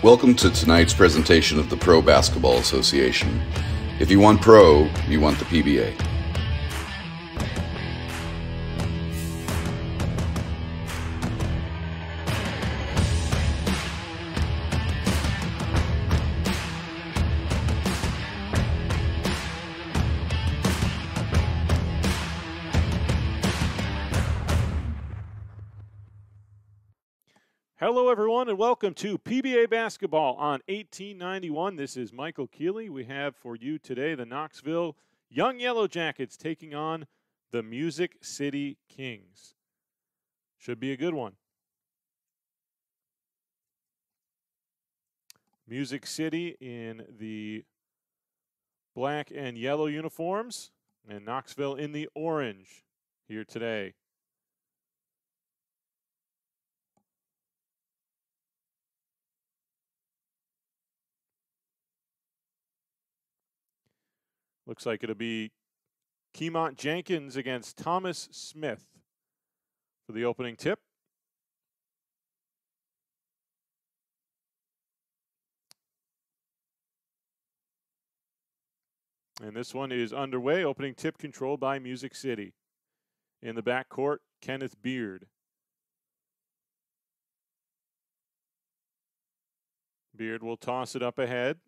Welcome to tonight's presentation of the Pro Basketball Association. If you want pro, you want the PBA. Hello, everyone, and welcome to PBA Basketball on 1891. This is Michael Keeley. We have for you today the Knoxville Young Yellowjackets taking on the Music City Kings. Should be a good one. Music City in the black and yellow uniforms, and Knoxville in the orange here today. Looks like it'll be Keymont Jenkins against Thomas Smith for the opening tip. And this one is underway. Opening tip controlled by Music City. In the backcourt, Kenneth Beard. Beard will toss it up ahead.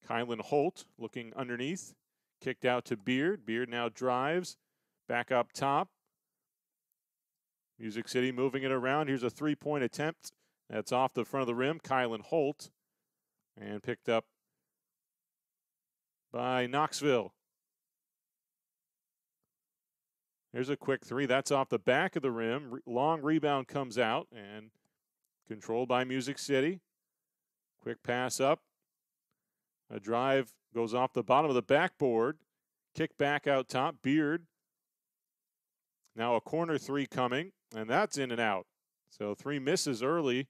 Kylan Holt looking underneath. Kicked out to Beard. Beard now drives. Back up top. Music City moving it around. Here's a three-point attempt. That's off the front of the rim. Kylan Holt. And picked up by Knoxville. Here's a quick three. That's off the back of the rim. Long rebound comes out and controlled by Music City. Quick pass up. A drive goes off the bottom of the backboard. Kick back out top. Beard. Now a corner three coming, and that's in and out. So three misses early,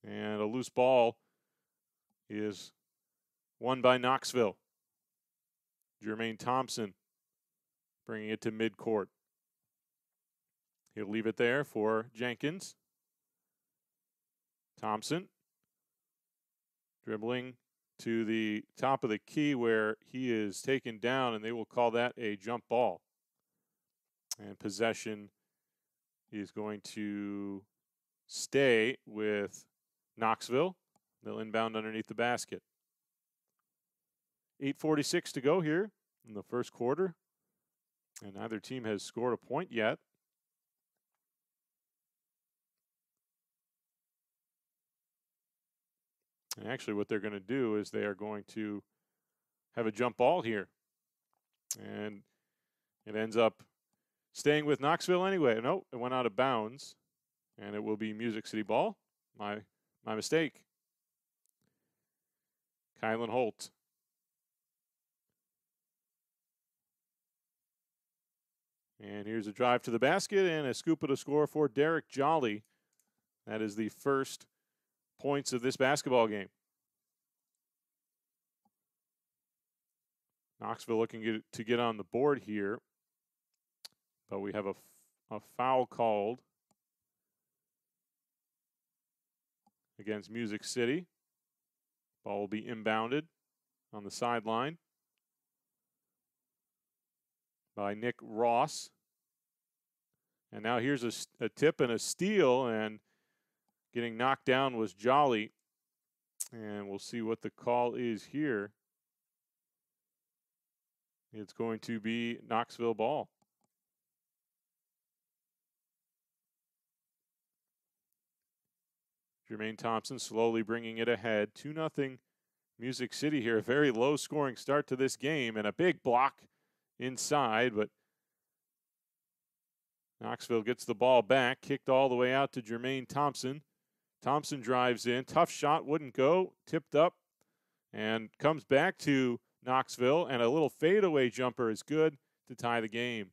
and a loose ball is won by Knoxville. Jermaine Thompson bringing it to midcourt. He'll leave it there for Jenkins. Thompson dribbling to the top of the key where he is taken down, and they will call that a jump ball. And possession is going to stay with Knoxville. They'll inbound underneath the basket. 8:46 to go here in the first quarter, and neither team has scored a point yet. And actually what they're going to do is they are going to have a jump ball here. And it ends up staying with Knoxville anyway. No, it went out of bounds. And it will be Music City ball. My mistake. Kylan Holt. And here's a drive to the basket and a scoop of a score for Derek Jolly. That is the first points of this basketball game. Knoxville looking to get on the board here, but we have a foul called against Music City. Ball will be inbounded on the sideline by Nick Ross. And now here's a tip and a steal, and getting knocked down was Jolly. And we'll see what the call is here. It's going to be Knoxville ball. Jermaine Thompson slowly bringing it ahead. 2-0 Music City here. A very low scoring start to this game, and a big block inside, but Knoxville gets the ball back. Kicked all the way out to Jermaine Thompson. Thompson drives in. Tough shot, wouldn't go. Tipped up and comes back to Knoxville, and a little fadeaway jumper is good to tie the game.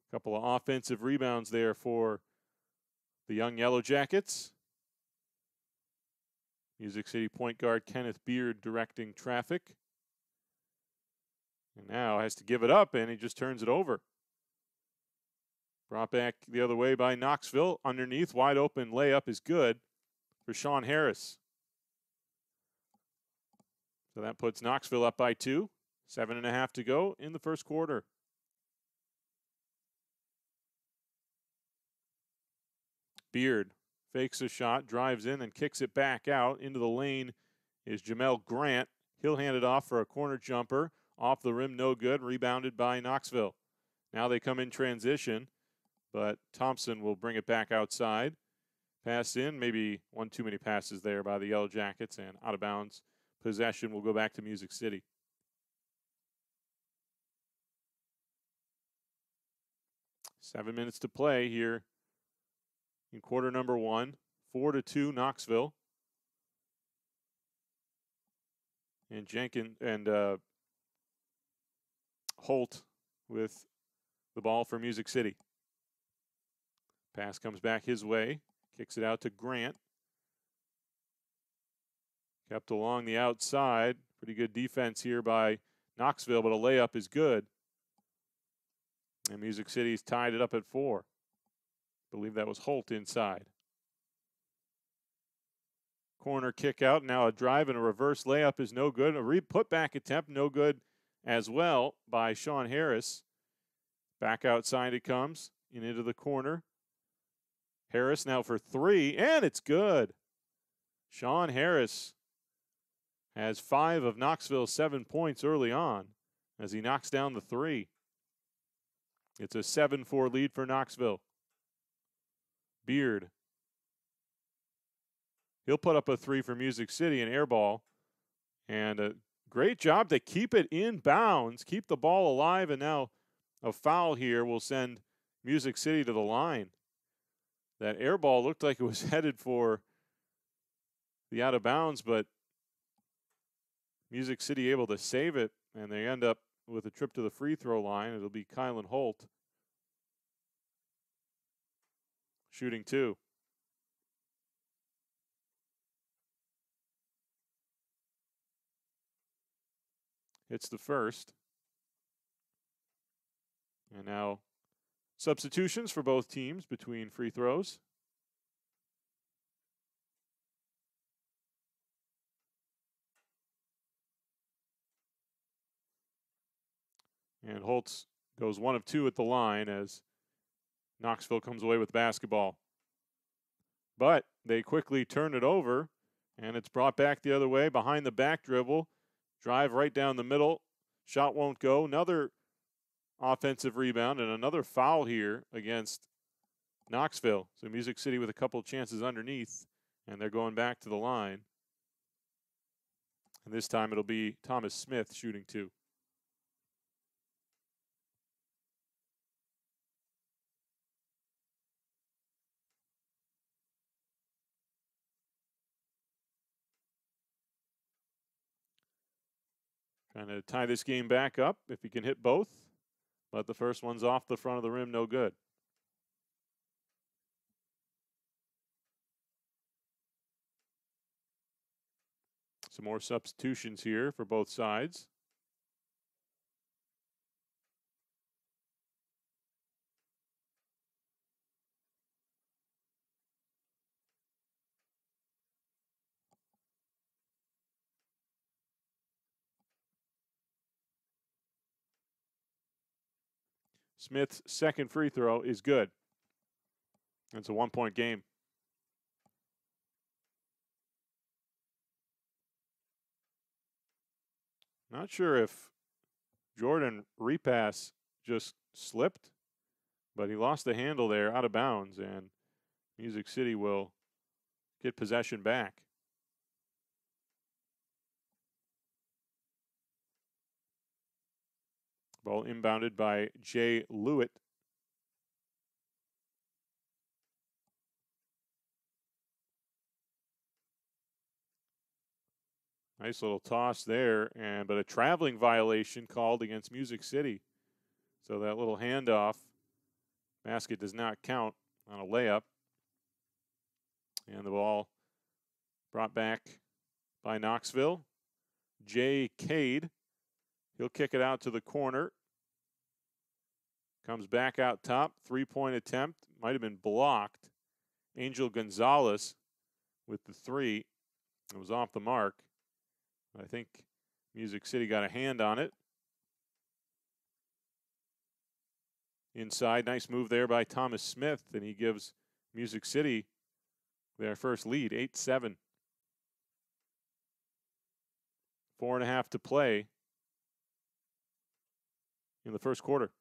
A couple of offensive rebounds there for the Young Yellowjackets. Music City point guard Kenneth Beard directing traffic. And now has to give it up, and he just turns it over. Brought back the other way by Knoxville. Underneath, wide open layup is good for Sean Harris. So that puts Knoxville up by 2. 7.5 to go in the first quarter. Beard fakes a shot, drives in, and kicks it back out. Into the lane is Jamel Grant. He'll hand it off for a corner jumper. Off the rim, no good. Rebounded by Knoxville. Now they come in transition, but Thompson will bring it back outside. Pass in, maybe one too many passes there by the Yellowjackets, and out of bounds. Possession will go back to Music City. Seven minutes to play here in quarter number 1. 4-2 Knoxville. And Jenkins and Holt with the ball for Music City. Pass comes back his way. Kicks it out to Grant. Kept along the outside. Pretty good defense here by Knoxville, but a layup is good. And Music City's tied it up at 4. I believe that was Holt inside. Corner kick out. Now a drive and a reverse layup is no good. A putback attempt, no good as well by Sean Harris. Back outside it comes and into the corner. Harris now for 3, and it's good. Sean Harris has 5 of Knoxville's 7 points early on as he knocks down the 3. It's a 7-4 lead for Knoxville. Beard. He'll put up a 3 for Music City, an air ball. And a great job to keep it in bounds, keep the ball alive, and now a foul here will send Music City to the line. That air ball looked like it was headed for the out of bounds, but Music City able to save it, and they end up with a trip to the free throw line. It'll be Kaelin Holt shooting 2. Hits the first. And now substitutions for both teams between free throws. And Holtz goes 1 of 2 at the line as Knoxville comes away with basketball. But they quickly turn it over, and it's brought back the other way behind the back dribble. Drive right down the middle. Shot won't go. Another offensive rebound and another foul here against Knoxville. So Music City with a couple chances underneath, and they're going back to the line. And this time it'll be Thomas Smith shooting 2. Trying to tie this game back up if he can hit both. But the first one's off the front of the rim, no good. Some more substitutions here for both sides. Smith's second free throw is good. It's a 1-point game. Not sure if Jordan Repass just slipped, but he lost the handle there out of bounds, and Music City will get possession back. Ball inbounded by Jay Lewitt. Nice little toss there, but a traveling violation called against Music City. So that little handoff basket does not count on a layup. And the ball brought back by Knoxville. Jay Cade. He'll kick it out to the corner. Comes back out top. 3-point attempt. Might have been blocked. Angel Gonzalez with the 3. It was off the mark. I think Music City got a hand on it. Inside, nice move there by Thomas Smith, and he gives Music City their first lead, 8-7. 4.5 to play in the first quarter.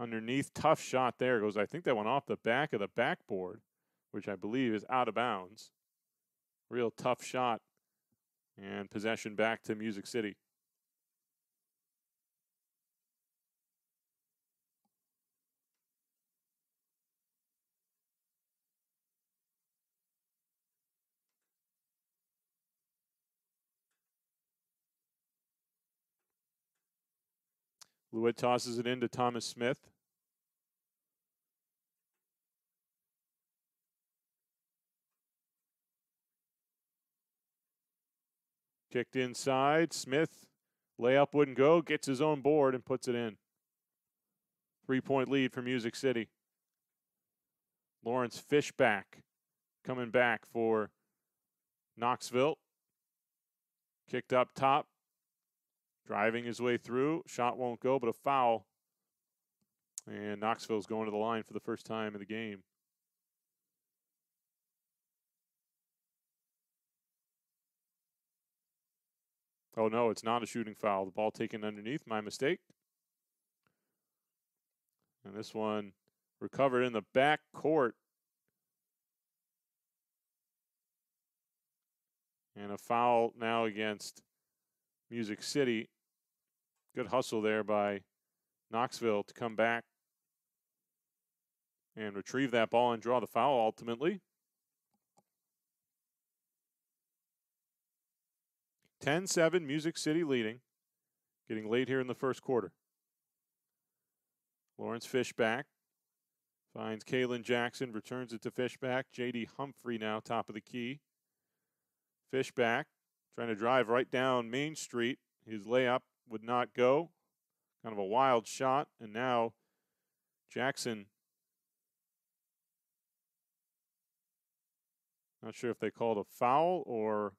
Underneath, tough shot there. Goes, I think that went off the back of the backboard, which I believe is out of bounds. Real tough shot. And possession back to Music City. Lewitt tosses it into Thomas Smith. Kicked inside. Smith, layup wouldn't go. Gets his own board and puts it in. 3-point lead for Music City. Lawrence Fishback coming back for Knoxville. Kicked up top. Driving his way through. Shot won't go, but a foul. And Knoxville's going to the line for the first time in the game. Oh, no, it's not a shooting foul. The ball taken underneath. My mistake. And this one recovered in the back court. And a foul now against Music City. Good hustle there by Knoxville to come back and retrieve that ball and draw the foul ultimately. 10-7, Music City leading. Getting late here in the first quarter. Lawrence Fishback finds Kaelin Jackson, returns it to Fishback. JD Humphrey now top of the key. Fishback trying to drive right down Main Street. His layup would not go. Kind of a wild shot. And now Jackson, not sure if they called a foul or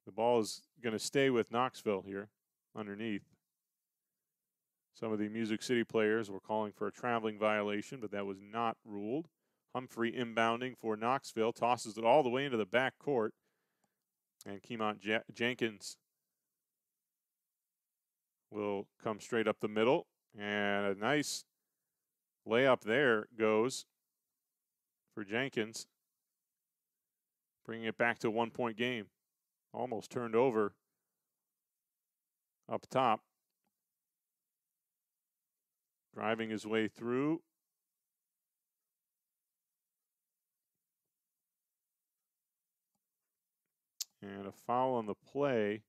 the ball is going to stay with Knoxville here underneath. Some of the Music City players were calling for a traveling violation, but that was not ruled. Humphrey inbounding for Knoxville, tosses it all the way into the back court. And Keymont Jenkins will come straight up the middle. And a nice layup there goes for Jenkins, bringing it back to a 1-point game. Almost turned over up top. Driving his way through. And a foul on the play.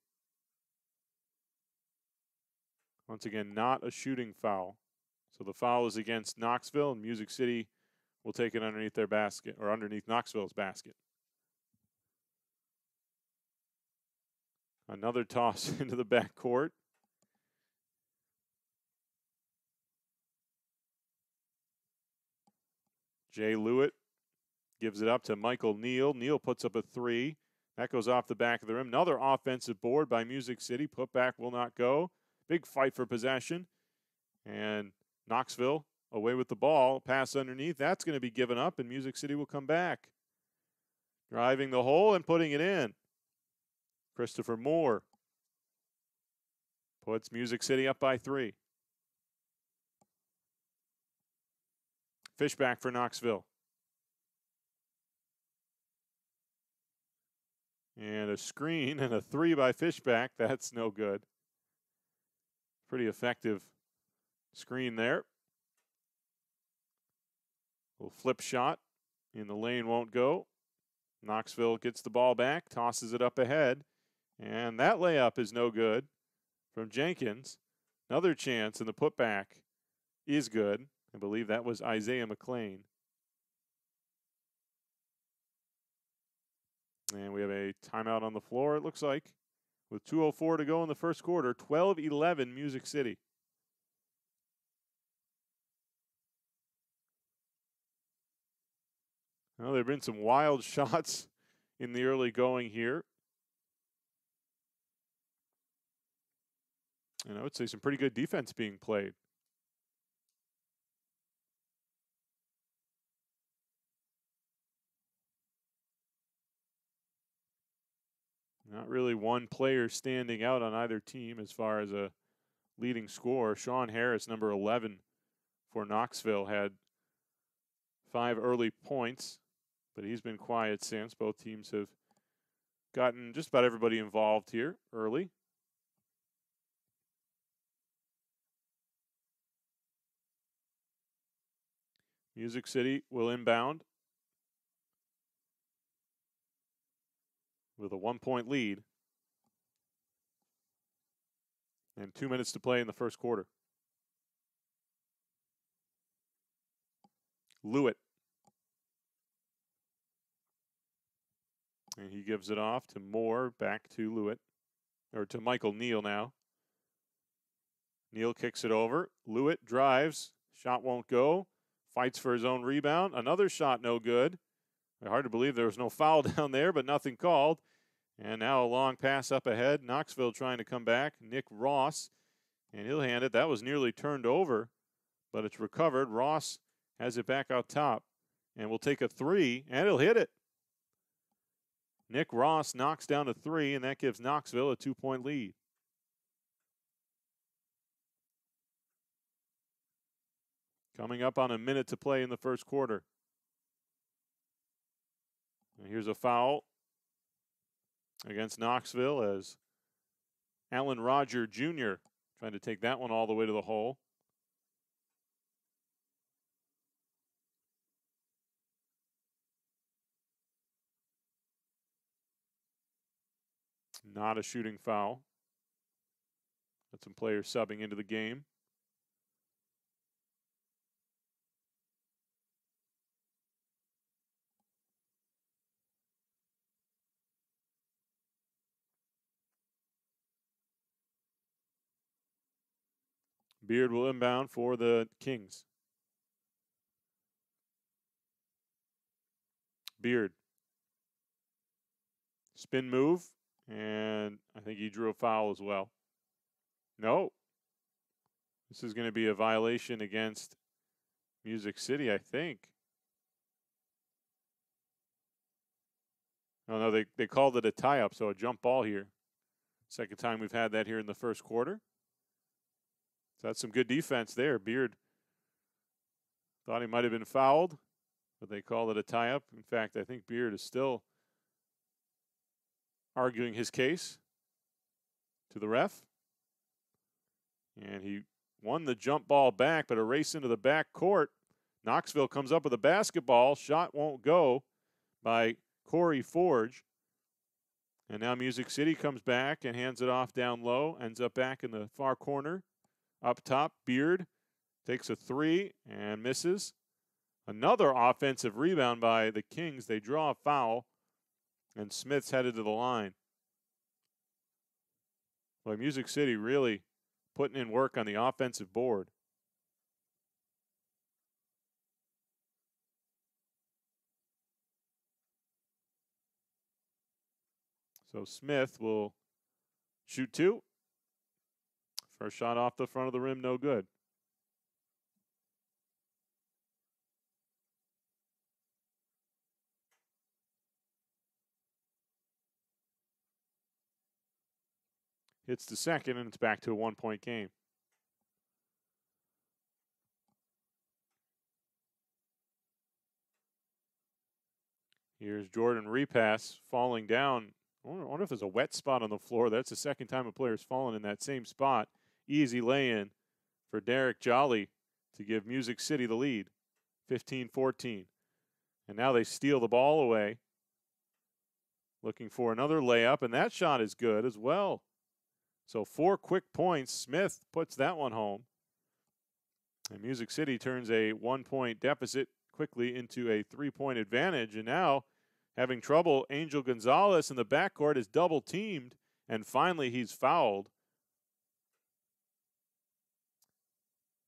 Once again, not a shooting foul. So the foul is against Knoxville, and Music City will take it underneath their basket, or underneath Knoxville's basket. Another toss into the back court. Jay Lewitt gives it up to Michael Neal. Neal puts up a 3. That goes off the back of the rim. Another offensive board by Music City. Putback will not go. Big fight for possession. And Knoxville away with the ball. Pass underneath. That's going to be given up, and Music City will come back. Driving the hole and putting it in. Christopher Moore puts Music City up by 3. Fishback for Knoxville. And a screen and a 3 by Fishback. That's no good. Pretty effective screen there. Little flip shot in the lane won't go. Knoxville gets the ball back, tosses it up ahead. And that layup is no good from Jenkins. Another chance, and the putback is good. I believe that was Isaiah McClain. And we have a timeout on the floor, it looks like. with 2:04 to go in the first quarter. 12-11 Music City. Well, there have been some wild shots in the early going here. And I would say some pretty good defense being played. Not really one player standing out on either team as far as a leading scorer. Sean Harris, number 11 for Knoxville, had 5 early points, but he's been quiet since. Both teams have gotten just about everybody involved here early. Music City will inbound with a 1-point lead and 2 minutes to play in the first quarter. Lewitt. And he gives it off to Moore, back to Lewitt, or to Michael Neal now. Neal kicks it over. Lewitt drives. Shot won't go. Fights for his own rebound. Another shot no good. Hard to believe there was no foul down there, but nothing called. And now a long pass up ahead. Knoxville trying to come back. Nick Ross, and he'll hand it. That was nearly turned over, but it's recovered. Ross has it back out top and will take a 3, and he'll hit it. Nick Ross knocks down a 3, and that gives Knoxville a 2-point lead. Coming up on a minute to play in the first quarter. And here's a foul against Knoxville as Alan Roger Jr. trying to take that one all the way to the hole. Not a shooting foul. Got some players subbing into the game. Beard will inbound for the Kings. Beard. Spin move, and I think he drew a foul as well. No. This is going to be a violation against Music City, I think. Oh, no, they called it a tie-up, so a jump ball here. Second time we've had that here in the first quarter. So that's some good defense there. Beard thought he might have been fouled, but they called it a tie-up. In fact, I think Beard is still arguing his case to the ref. And he won the jump ball back, but a race into the back court. Knoxville comes up with a basketball. Shot won't go by Corey Forge. And now Music City comes back and hands it off down low. Ends up back in the far corner. Up top, Beard takes a 3 and misses. Another offensive rebound by the Kings. They draw a foul, and Smith's headed to the line. Well, Music City really putting in work on the offensive board. So Smith will shoot 2. First shot off the front of the rim, no good. Hits the second, and it's back to a 1-point game. Here's Jordan Repass falling down. I wonder if there's a wet spot on the floor. That's the second time a player's fallen in that same spot. Easy lay-in for Derek Jolly to give Music City the lead, 15-14. And now they steal the ball away, looking for another layup, and that shot is good as well. So 4 quick points. Smith puts that one home. And Music City turns a 1-point deficit quickly into a 3-point advantage. And now, having trouble, Angel Gonzalez in the backcourt is double-teamed, And finally, he's fouled.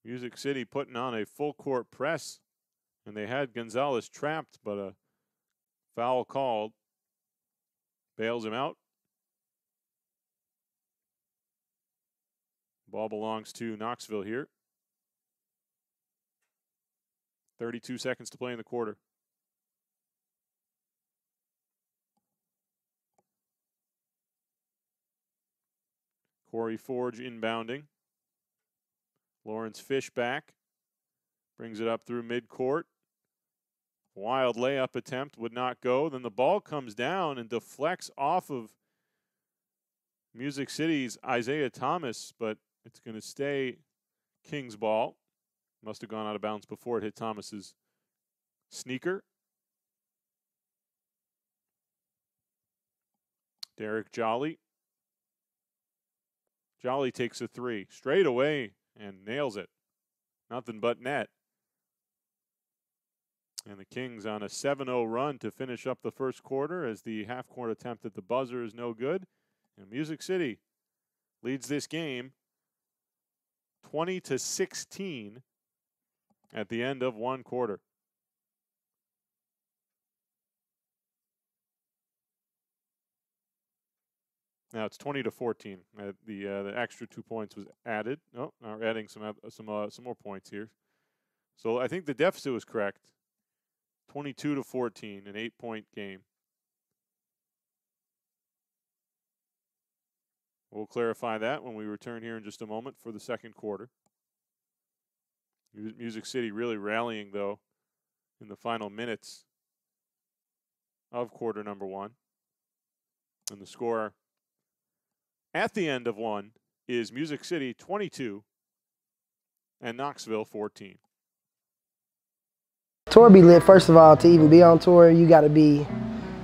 Music City putting on a full court press, and they had Gonzalez trapped, but a foul called. Bails him out. Ball belongs to Knoxville here. 32 seconds to play in the quarter. Corey Forge inbounding. Lawrence Fishback brings it up through midcourt. Wild layup attempt would not go. Then the ball comes down and deflects off of Music City's Isaiah Thomas, but it's going to stay King's ball. Must have gone out of bounds before it hit Thomas's sneaker. Derek Jolly. Jolly takes a three straight away and nails it. Nothing but net. And the Kings on a 7-0 run to finish up the first quarter, as the half-court attempt at the buzzer is no good. And Music City leads this game 20-16 at the end of one quarter. Now it's 20-14. The extra 2 points was added. Oh, now we're adding some more points here. So I think the deficit was correct. 22-14, an 8-point game. We'll clarify that when we return here in just a moment for the second quarter. Music City really rallying, though, in the final minutes of quarter number one. And the score at the end of one is Music City 22 and Knoxville 14. Tour be lit. First of all, to even be on tour, you gotta be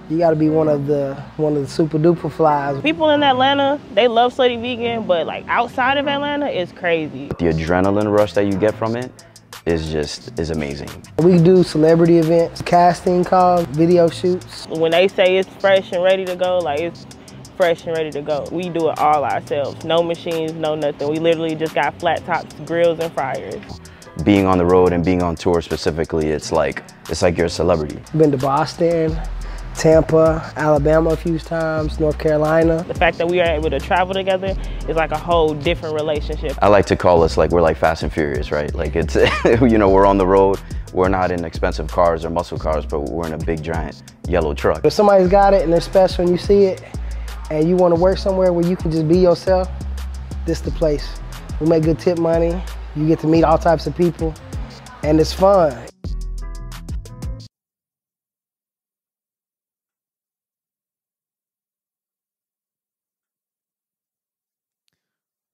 one of the super duper flies. People in Atlanta, they love Slutty Vegan, but like outside of Atlanta, it's crazy. The adrenaline rush that you get from it is amazing. We do celebrity events, casting calls, video shoots. When they say it's fresh and ready to go, like it's fresh and ready to go. We do it all ourselves. No machines, no nothing. We literally just got flat tops, grills, and fryers. Being on the road and being on tour specifically, it's like you're a celebrity. Been to Boston, Tampa, Alabama a few times, North Carolina. The fact that we are able to travel together is like a whole different relationship. I like to call us like we're like Fast and Furious, right? Like it's, you know, we're on the road. We're not in expensive cars or muscle cars, but we're in a big giant yellow truck. If somebody's got it and they're special and you see it and you want to work somewhere where you can just be yourself, this is the place. We make good tip money. You get to meet all types of people, and it's fun.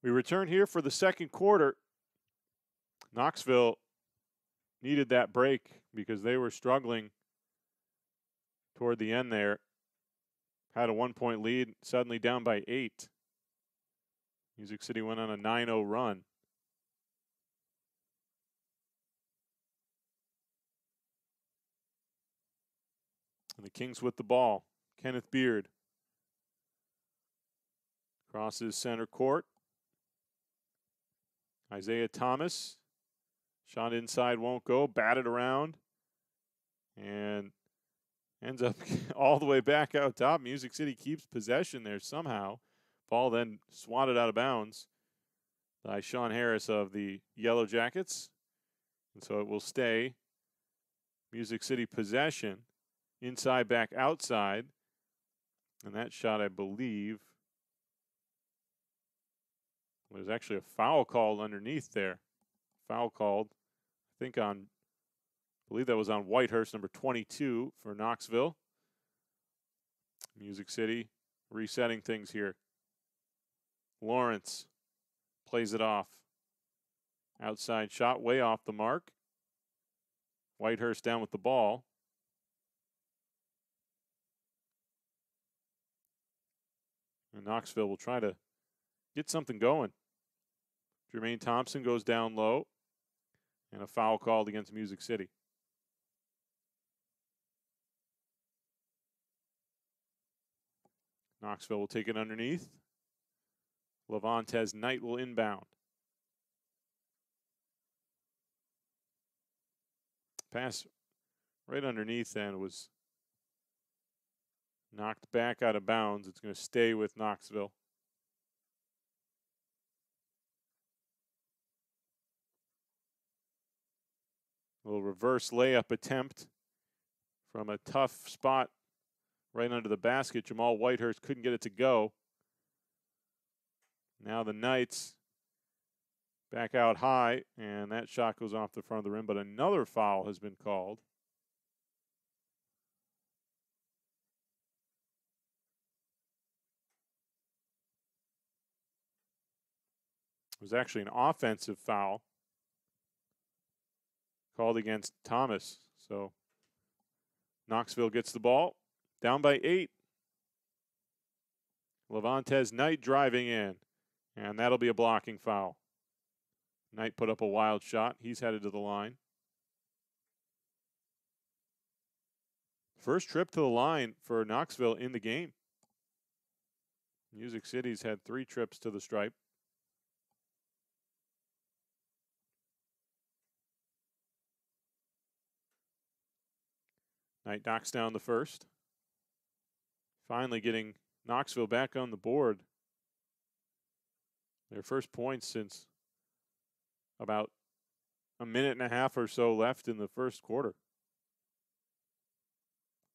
We return here for the second quarter. Knoxville needed that break because they were struggling toward the end there. Had a 1-point lead, suddenly down by 8. Music City went on a 9-0 run. And the Kings with the ball. Kenneth Beard crosses center court. Isaiah Thomas. Shot inside won't go. Batted around. And ends up all the way back out top. Music City keeps possession there somehow. Ball then swatted out of bounds by Sean Harris of the Yellowjackets. And so it will stay Music City possession. Inside, back, outside. And that shot, I believe, was actually a foul called underneath there. Foul called, I think I believe that was on Whitehurst, number 22 for Knoxville. Music City resetting things here. Lawrence plays it off. Outside shot, way off the mark. Whitehurst down with the ball. And Knoxville will try to get something going. Jermaine Thompson goes down low. And a foul called against Music City. Knoxville will take it underneath. LaVantez Knight will inbound. Pass right underneath and was knocked back out of bounds. It's going to stay with Knoxville. A little reverse layup attempt from a tough spot right under the basket. Jamal Whitehurst couldn't get it to go. Now the Knights back out high, and that shot goes off the front of the rim, but another foul has been called. It was actually an offensive foul called against Thomas. So Knoxville gets the ball, down by 8. LaVantez Knight driving in, and that'll be a blocking foul. Knight put up a wild shot. He's headed to the line. First trip to the line for Knoxville in the game. Music City's had 3 trips to the stripe. Knight knocks down the first. Finally getting Knoxville back on the board. Their first points since about a minute and a half or so left in the first quarter.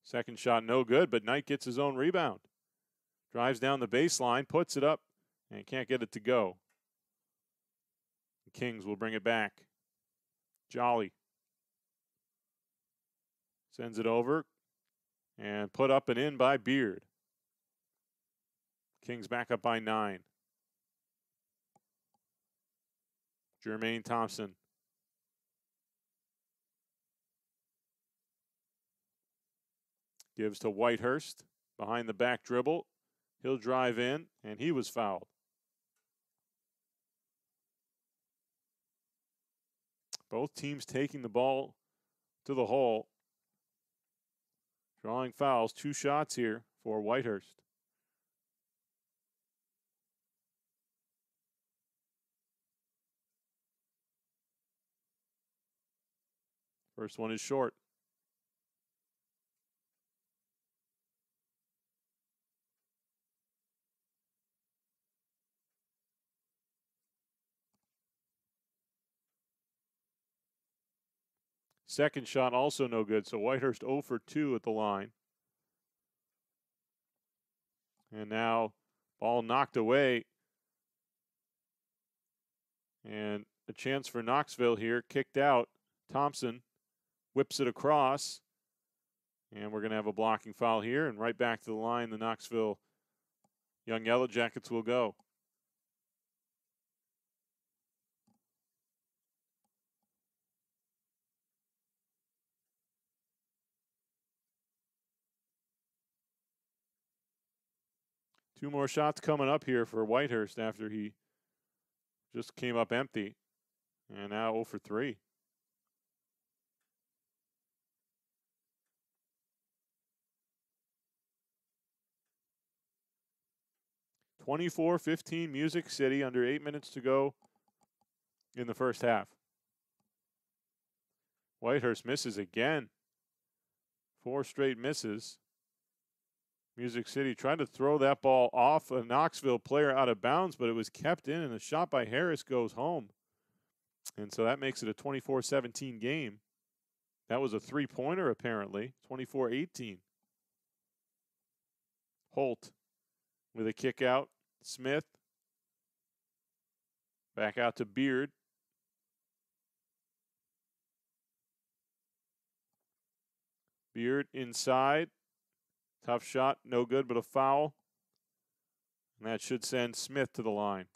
Second shot no good, but Knight gets his own rebound. Drives down the baseline, puts it up, and can't get it to go. The Kings will bring it back. Jolly sends it over and put up and in by Beard. Kings back up by 9. Jermaine Thompson. Gives to Whitehurst. Behind the back dribble. He'll drive in, and he was fouled. Both teams taking the ball to the hole. Drawing fouls. 2 shots here for Whitehurst. First one is short. Second shot also no good, so Whitehurst 0 for 2 at the line. And now ball knocked away. And a chance for Knoxville here, kicked out. Thompson whips it across. And we're going to have a blocking foul here. And right back to the line, the Knoxville Young Yellowjackets will go. Two more shots coming up here for Whitehurst after he just came up empty. And now 0 for 3. (24-15) Music City, under 8 minutes to go in the first half. Whitehurst misses again. 4 straight misses. Music City tried to throw that ball off a Knoxville player out of bounds, but it was kept in, and a shot by Harris goes home. And so that makes it a 24-17 game. That was a three-pointer, apparently. 24-18. Holt with a kick out. Smith. Back out to Beard. Beard inside. Tough shot, no good, but a foul. And that should send Smith to the line.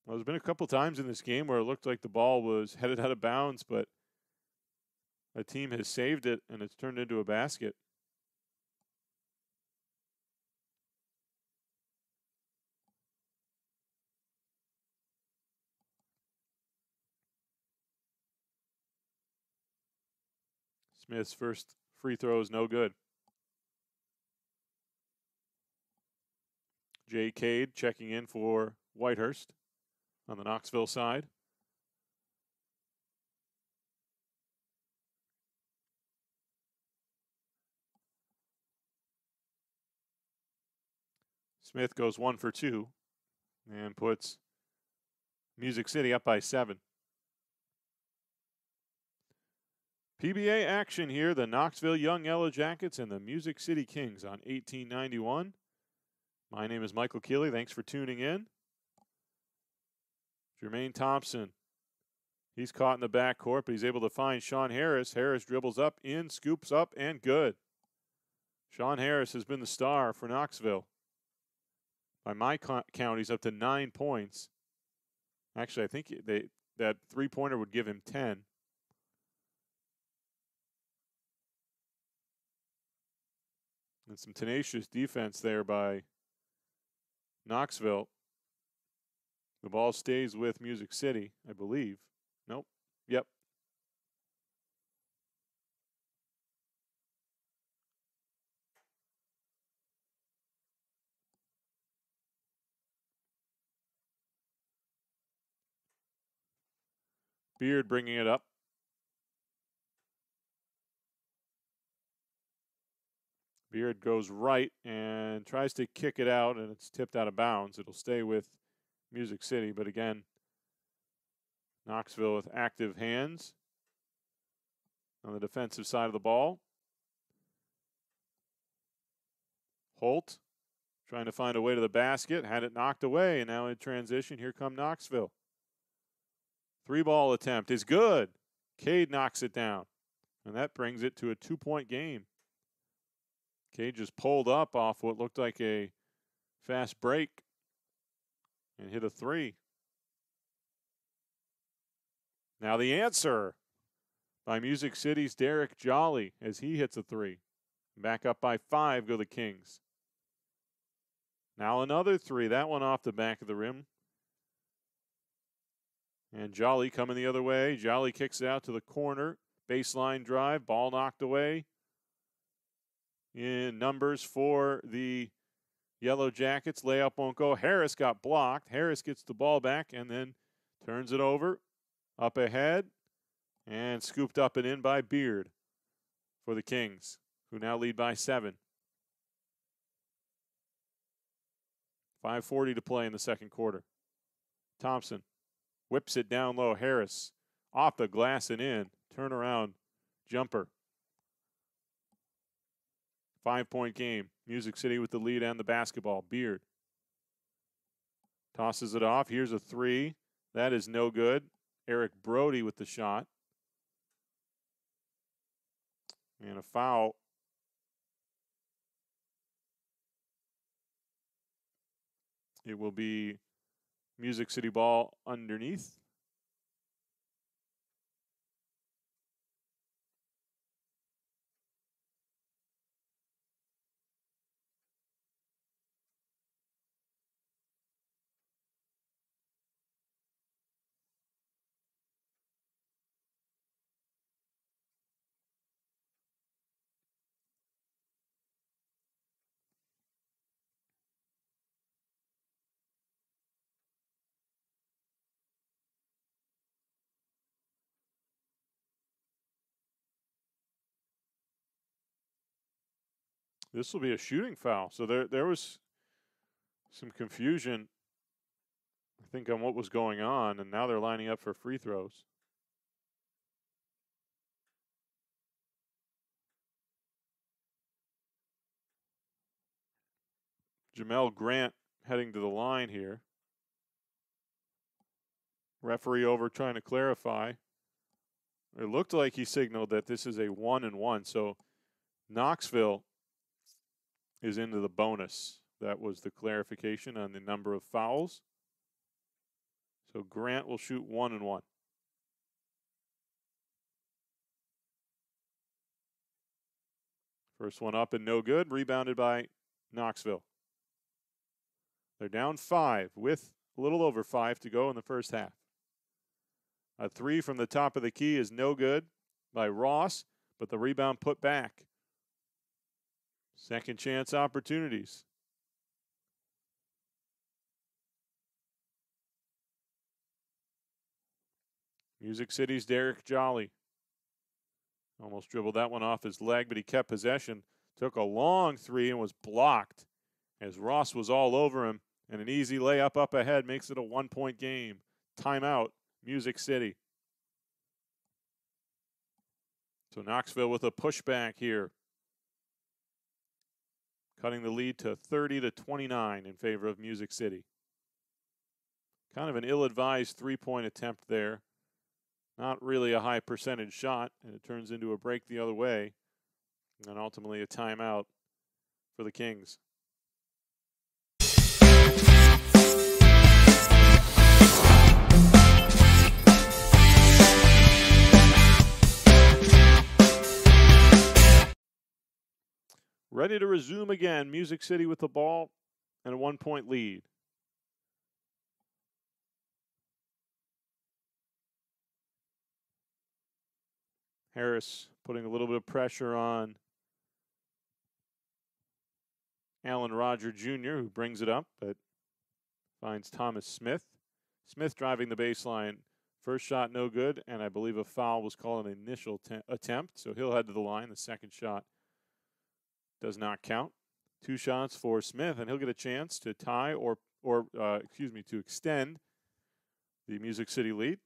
Well, there's been a couple times in this game where it looked like the ball was headed out of bounds, but a team has saved it, and it's turned into a basket. Smith's first free throw is no good. Jay Cade checking in for Whitehurst on the Knoxville side. Smith goes 1 for 2 and puts Music City up by 7. PBA action here, the Knoxville Young Yellowjackets and the Music City Kings on 1891. My name is Michael Keeley. Thanks for tuning in. Jermaine Thompson, he's caught in the backcourt, but he's able to find Sean Harris. Harris dribbles up, in, scoops up, and good. Sean Harris has been the star for Knoxville. By my count, he's up to 9 points. Actually, I think that three-pointer would give him 10. And some tenacious defense there by Knoxville. The ball stays with Music City, I believe. Nope. Yep. Beard bringing it up. Beard goes right and tries to kick it out, and it's tipped out of bounds. It'll stay with Music City, but again, Knoxville with active hands on the defensive side of the ball. Holt trying to find a way to the basket, had it knocked away, and now in transition, here come Knoxville. 3-ball attempt is good. Cade knocks it down, and that brings it to a 2-point game. Cade just pulled up off what looked like a fast break and hit a 3. Now the answer by Music City's Derek Jolly as he hits a 3. Back up by 5 go the Kings. Now another 3, that one off the back of the rim. And Jolly coming the other way. Jolly kicks it out to the corner. Baseline drive, ball knocked away. In numbers for the Yellowjackets, layup won't go. Harris got blocked. Harris gets the ball back and then turns it over. Up ahead and scooped up and in by Beard for the Kings, who now lead by 7. 5:40 to play in the second quarter. Thompson whips it down low. Harris off the glass and in. Turnaround jumper. 5-point game. Music City with the lead and the basketball. Beard tosses it off. Here's a 3. That is no good. Eric Brody with the shot. And a foul. It will be Music City ball underneath. This will be a shooting foul. So there was some confusion, I think, on what was going on, and now they're lining up for free throws. Jamel Grant heading to the line here. Referee over trying to clarify. It looked like he signaled that this is a 1-and-1, so Knoxville is into the bonus. That was the clarification on the number of fouls. So Grant will shoot 1-and-1. First one up and no good. Rebounded by Knoxville. They're down 5 with a little over 5 to go in the first half. A 3 from the top of the key is no good by Ross, but the rebound put back. Second chance opportunities. Music City's Derek Jolly. Almost dribbled that one off his leg, but he kept possession. Took a long three and was blocked as Ross was all over him. And an easy layup up ahead makes it a 1-point game. Timeout, Music City. So Knoxville with a pushback here, cutting the lead to 30-29 in favor of Music City. Kind of an ill-advised three-point attempt there. Not really a high percentage shot, and it turns into a break the other way, and ultimately a timeout for the Kings. Ready to resume again. Music City with the ball and a 1-point lead. Harris putting a little bit of pressure on Allen Roger Jr., who brings it up, but finds Thomas Smith. Smith driving the baseline. First shot no good, and I believe a foul was called an initial attempt, so he'll head to the line. The second shot does not count. 2 shots for Smith, and he'll get a chance to tie or to extend the Music City lead.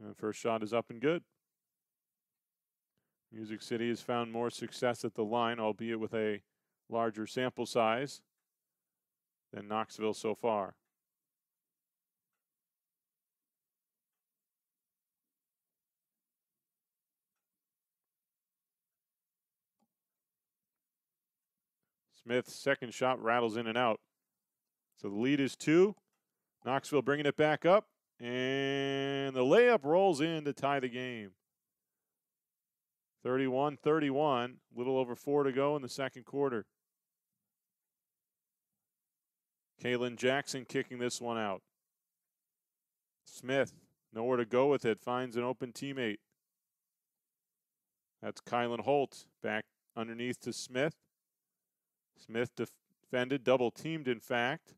And the first shot is up and good. Music City has found more success at the line, albeit with a larger sample size than Knoxville so far. Smith's second shot rattles in and out. So the lead is 2. Knoxville bringing it back up. And the layup rolls in to tie the game. 31-31, a little over 4 to go in the second quarter. Kaelin Jackson kicking this one out. Smith, nowhere to go with it, finds an open teammate. That's Kylan Holt back underneath to Smith. Smith defended, double teamed in fact.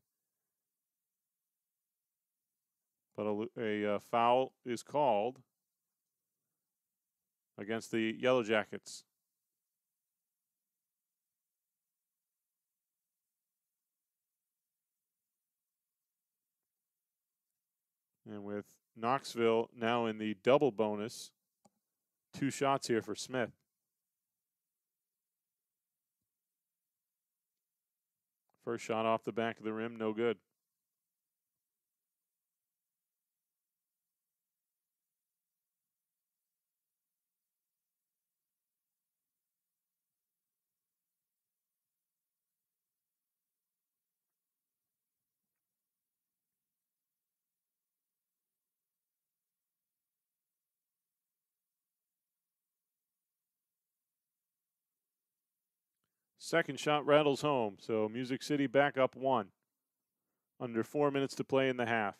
But a foul is called against the Yellowjackets. And with Knoxville now in the double bonus, 2 shots here for Smith. First shot off the back of the rim, no good. Second shot rattles home, so Music City back up 1. Under 4 minutes to play in the half.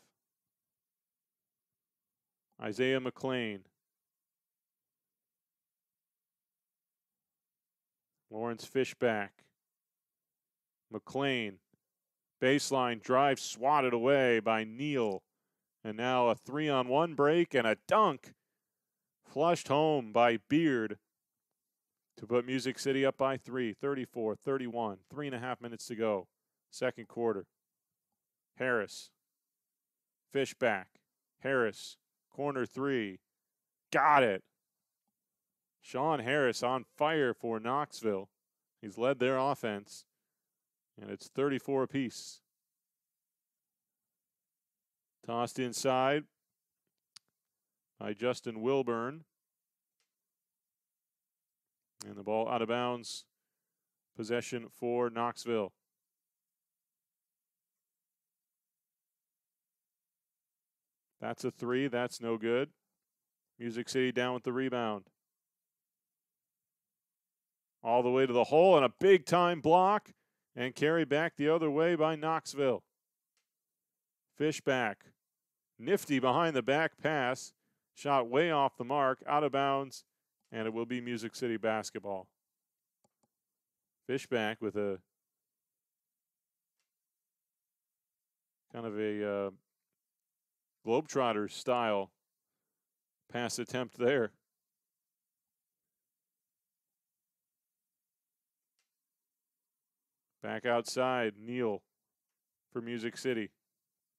Isaiah McClain. Lawrence Fishback. McClain. Baseline drive swatted away by Neal. And now a 3-on-1 break and a dunk. Flushed home by Beard to put Music City up by 3, 34-31. 3.5 minutes to go. Second quarter. Harris. Fishback. Harris. Corner 3. Got it. Sean Harris on fire for Knoxville. He's led their offense. And it's 34 apiece. Tossed inside by Justin Wilburn. And the ball out of bounds. Possession for Knoxville. That's a 3. That's no good. Music City down with the rebound. All the way to the hole and a big time block and carried back the other way by Knoxville. Fishback. Nifty behind the back pass. Shot way off the mark, out of bounds, and it will be Music City basketball. Fishback with a kind of a Globetrotter style pass attempt there. Back outside, Neal for Music City.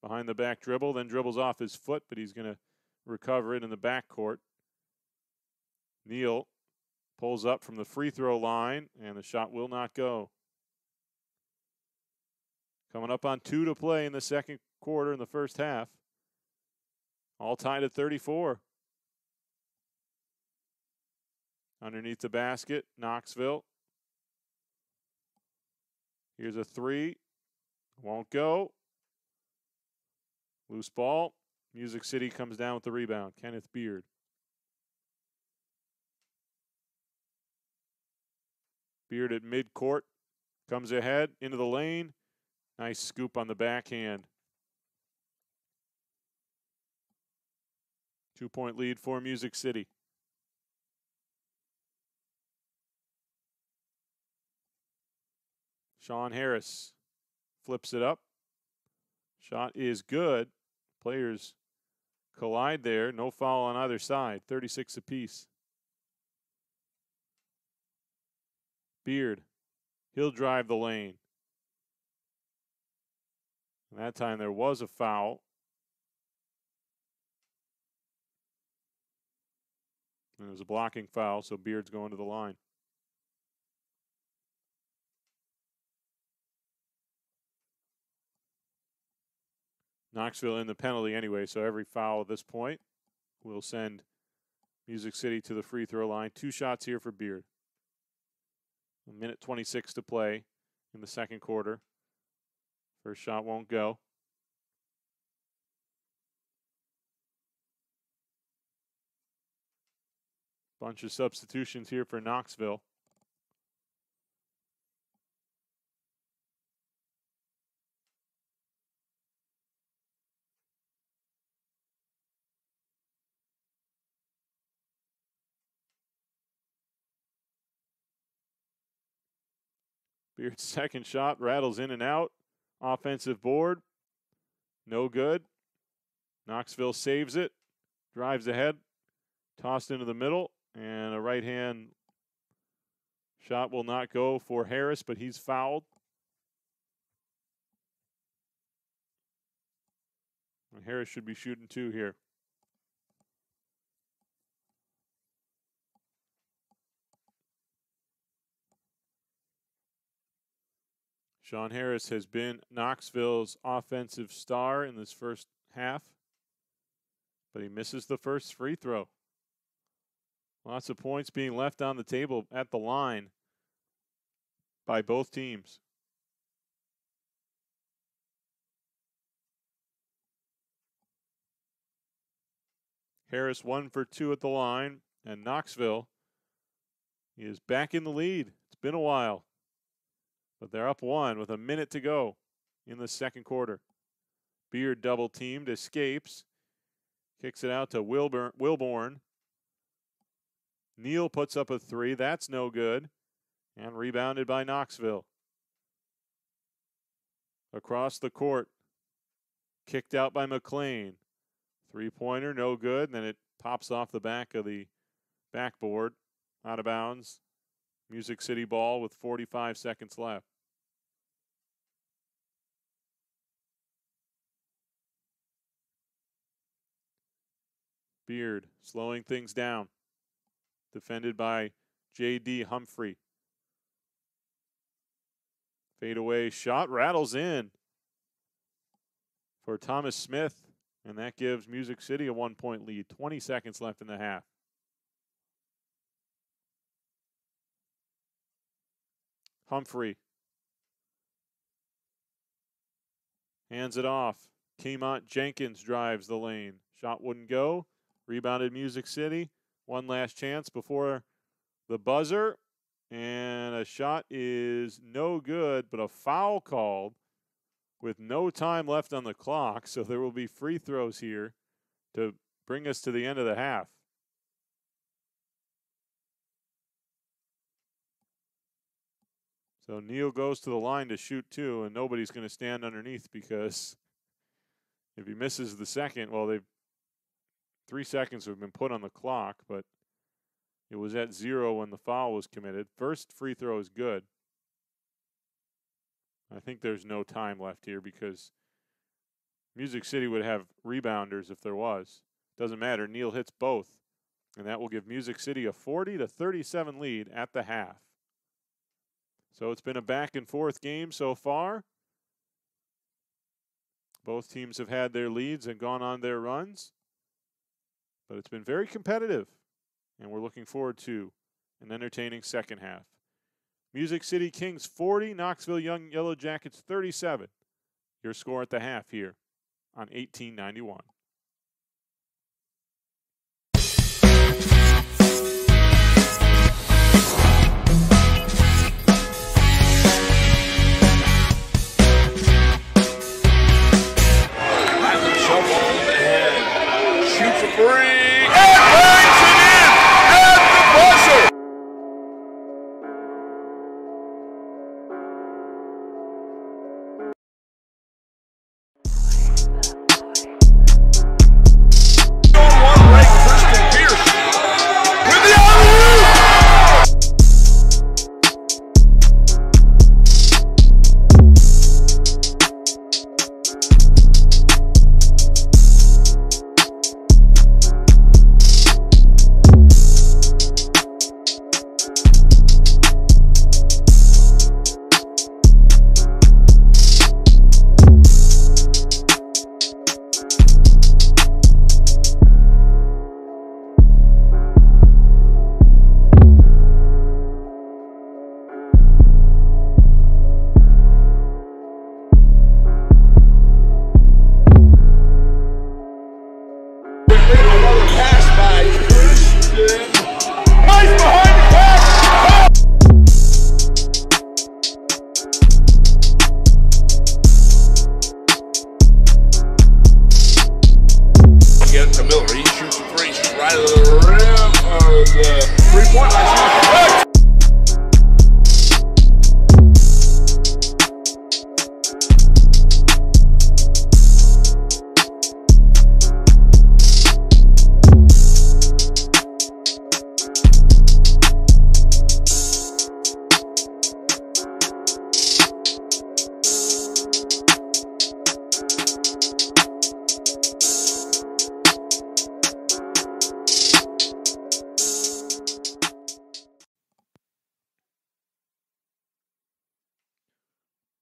Behind the back dribble, then dribbles off his foot, but he's going to recover it in the backcourt. Neal pulls up from the free throw line, and the shot will not go. Coming up on 2 to play in the second quarter in the first half. All tied at 34. Underneath the basket, Knoxville. Here's a 3. Won't go. Loose ball. Music City comes down with the rebound. Kenneth Beard. Beard at midcourt. Comes ahead into the lane. Nice scoop on the backhand. 2-point lead for Music City. Sean Harris flips it up. Shot is good. Players collide there. No foul on either side. 36 apiece. Beard. He'll drive the lane. And that time there was a foul. And it was a blocking foul, so Beard's going to the line. Knoxville in the penalty anyway, so every foul at this point will send Music City to the free throw line. 2 shots here for Beard. 1:26 to play in the second quarter. First shot won't go. Bunch of substitutions here for Knoxville. Beard's second shot rattles in and out. Offensive board. No good. Knoxville saves it. Drives ahead. Tossed into the middle. And a right-hand shot will not go for Harris, but he's fouled. And Harris should be shooting 2 here. Sean Harris has been Knoxville's offensive star in this first half, but he misses the first free throw. Lots of points being left on the table at the line by both teams. Harris 1 for 2 at the line, and Knoxville is back in the lead. It's been a while. But they're up 1 with a minute to go in the second quarter. Beard double teamed, escapes, kicks it out to Wilborn. Neal puts up a 3. That's no good. And rebounded by Knoxville. Across the court. Kicked out by McClain. 3-pointer, no good. And then it pops off the back of the backboard. Out of bounds. Music City ball with 45 seconds left. Beard slowing things down. Defended by JD Humphrey. Fadeaway shot rattles in for Thomas Smith, and that gives Music City a 1-point lead. 20 seconds left in the half. Humphrey hands it off. Keymont Jenkins drives the lane. Shot wouldn't go. Rebounded Music City. One last chance before the buzzer. And a shot is no good, but a foul called with no time left on the clock. So there will be free throws here to bring us to the end of the half. So Neal goes to the line to shoot 2, and nobody's going to stand underneath, because if he misses the second, well, 3 seconds have been put on the clock, but it was at 0 when the foul was committed. First free throw is good. I think there's no time left here, because Music City would have rebounders if there was. Doesn't matter. Neal hits both, and that will give Music City a 40-37 lead at the half. So it's been a back-and-forth game so far. Both teams have had their leads and gone on their runs, but it's been very competitive, and we're looking forward to an entertaining second half. Music City Kings 40, Knoxville Yellowjackets 37. Your score at the half here on 1891. Shoots a three and bangs it in at the buzzer.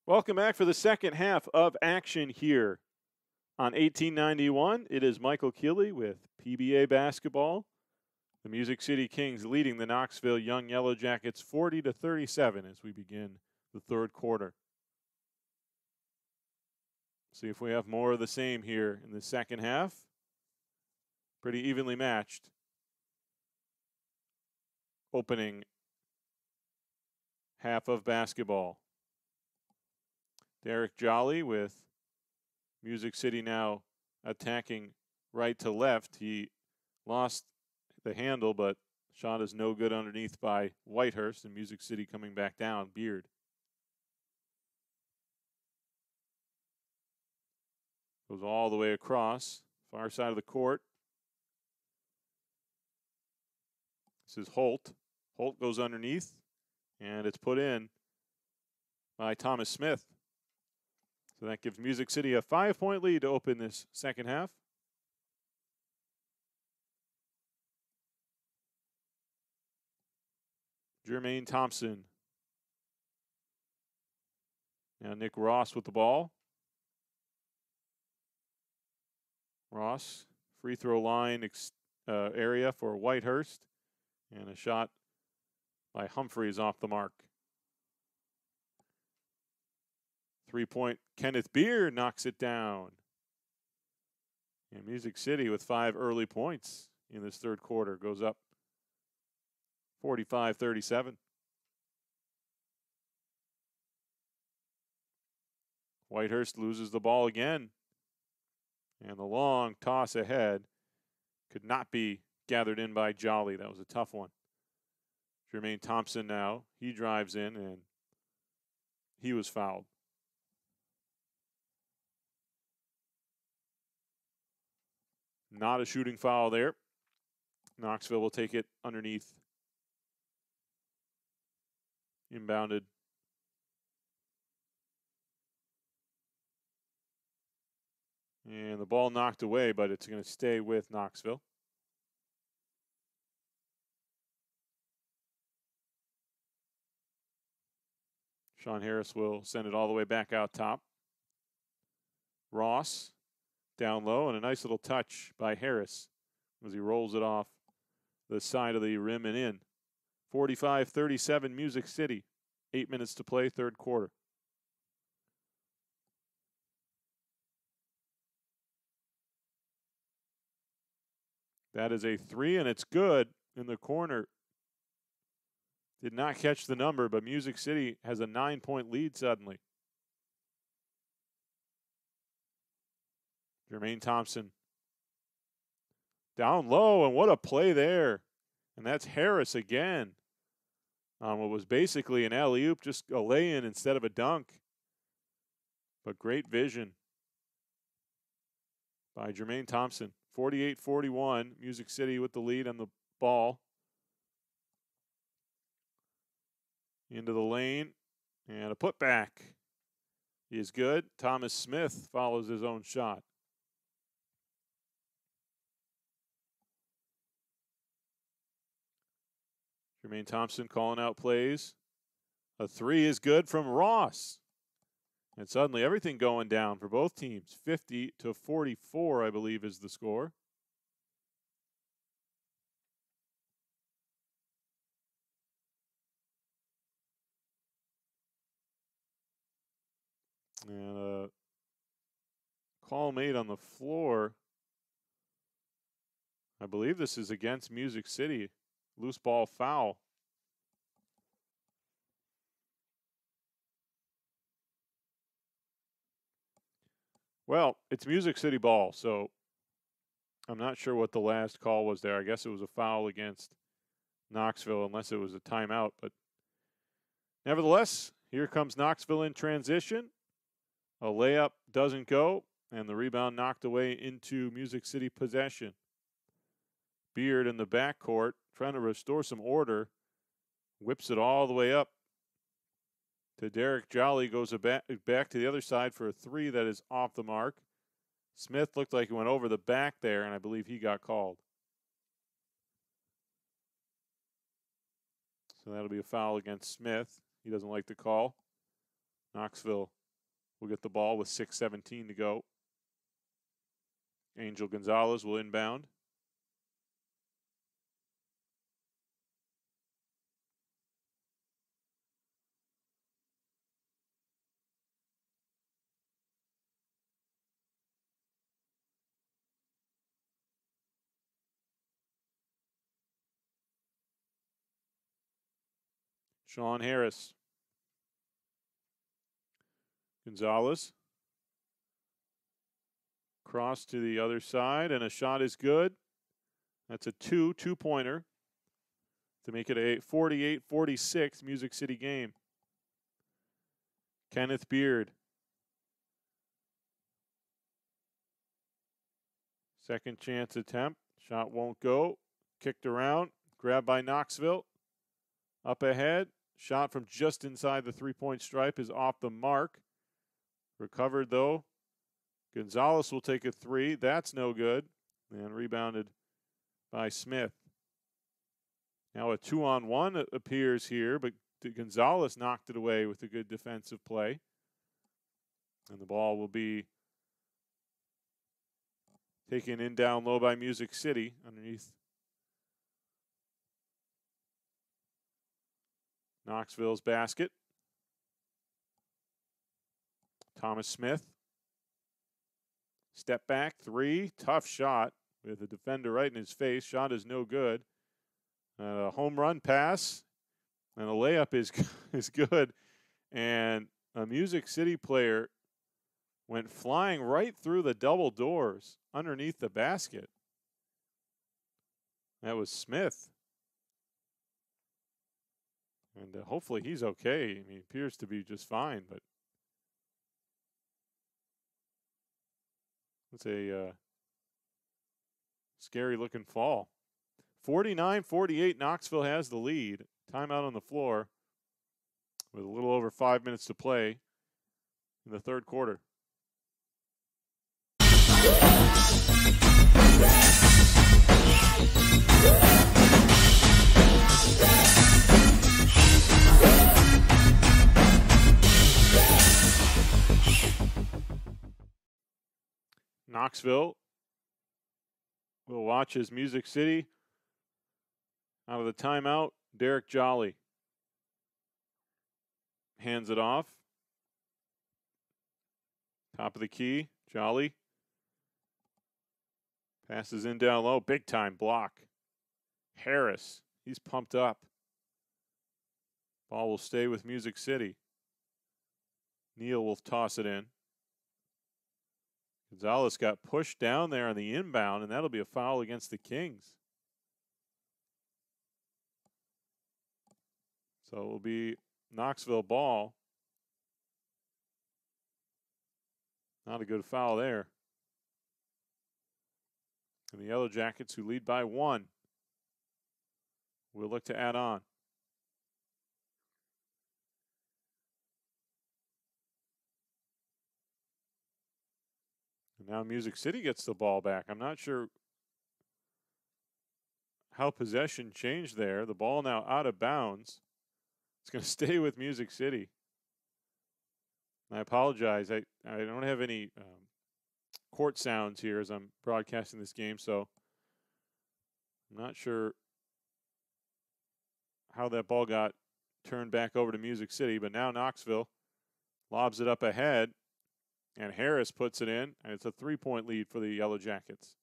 Welcome back for the second half of action here on 1891. It is Michael Keeley with PBA basketball. The Music City Kings leading the Knoxville Young Yellowjackets 40-37 as we begin the third quarter. See if we have more of the same here in the second half. Pretty evenly matched. Opening half of basketball. Derek Jolly with Music City now attacking right to left. He lost the handle, but shot is no good underneath by Whitehurst, and Music City coming back down. Beard. Goes all the way across, far side of the court. This is Holt. Holt goes underneath, and it's put in by Thomas Smith. So that gives Music City a 5-point lead to open this second half. Jermaine Thompson. Now Nick Ross with the ball. Ross, free throw line area for Whitehurst. And a shot by Humphrey is off the mark. 3-point Kenneth Beard knocks it down. And Music City with 5 early points in this third quarter goes up 45-37. Whitehurst loses the ball again. And the long toss ahead could not be gathered in by Jolly. That was a tough one. Jermaine Thompson now. He drives in, and he was fouled. Not a shooting foul there. Knoxville will take it underneath. Inbounded. And the ball knocked away, but it's going to stay with Knoxville. Sean Harris will send it all the way back out top. Ross down low, and a nice little touch by Harris as he rolls it off the side of the rim and in. 45-37 Music City. 8 minutes to play, third quarter. That is a three, and it's good in the corner. Did not catch the number, but Music City has a 9-point lead suddenly. Jermaine Thompson down low, and what a play there. And that's Harris again on what was basically an alley-oop, just a lay-in instead of a dunk. But great vision by Jermaine Thompson. 48-41, Music City with the lead on the ball. Into the lane, and a putback is good. Thomas Smith follows his own shot. Jermaine Thompson calling out plays. A three is good from Ross. And suddenly everything going down for both teams. 50-44, I believe, is the score. And a call made on the floor. I believe this is against Music City. Loose ball foul. Well, it's Music City ball, so I'm not sure what the last call was there. I guess it was a foul against Knoxville, unless it was a timeout. But nevertheless, here comes Knoxville in transition. A layup doesn't go, and the rebound knocked away into Music City possession. Beard in the backcourt, trying to restore some order. Whips it all the way up to Derek Jolly. Goes back to the other side for a three that is off the mark. Smith looked like he went over the back there, and I believe he got called. So that'll be a foul against Smith. He doesn't like the call. Knoxville will get the ball with 6:17 to go. Angel Gonzalez will inbound. Sean Harris. Gonzalez. Cross to the other side, and a shot is good. That's a two-pointer to make it a 48-46 Music City game. Kenneth Beard. Second chance attempt. Shot won't go. Kicked around. Grabbed by Knoxville. Up ahead. Shot from just inside the three-point stripe is off the mark. Recovered, though. Gonzalez will take a three. That's no good. And rebounded by Smith. Now a 2-on-1 appears here, but Gonzalez knocked it away with a good defensive play. And the ball will be taken in down low by Music City underneath Knoxville's basket. Thomas Smith. Step back, three. Tough shot with the defender right in his face. Shot is no good. A home run pass. And a layup is good. And a Music City player went flying right through the double doors underneath the basket. That was Smith. And hopefully he's okay. I mean, he appears to be just fine, but it's a scary looking fall. 49-48, Knoxville has the lead. Timeout on the floor with a little over 5 minutes to play in the third quarter. Knoxville will watch as Music City out of the timeout. Derek Jolly hands it off. Top of the key, Jolly. Passes in down low, big time block. Harris, he's pumped up. Ball will stay with Music City. Neal will toss it in. Gonzalez got pushed down there on the inbound, and that'll be a foul against the Kings. So it will be Knoxville ball. Not a good foul there. And the Yellowjackets, who lead by 1, will look to add on. And now Music City gets the ball back. I'm not sure how possession changed there. The ball now out of bounds. It's going to stay with Music City. I apologize. I don't have any court sounds here as I'm broadcasting this game, so I'm not sure how that ball got turned back over to Music City, but now Knoxville lobs it up ahead, and Harris puts it in, and it's a 3-point lead for the Yellowjackets.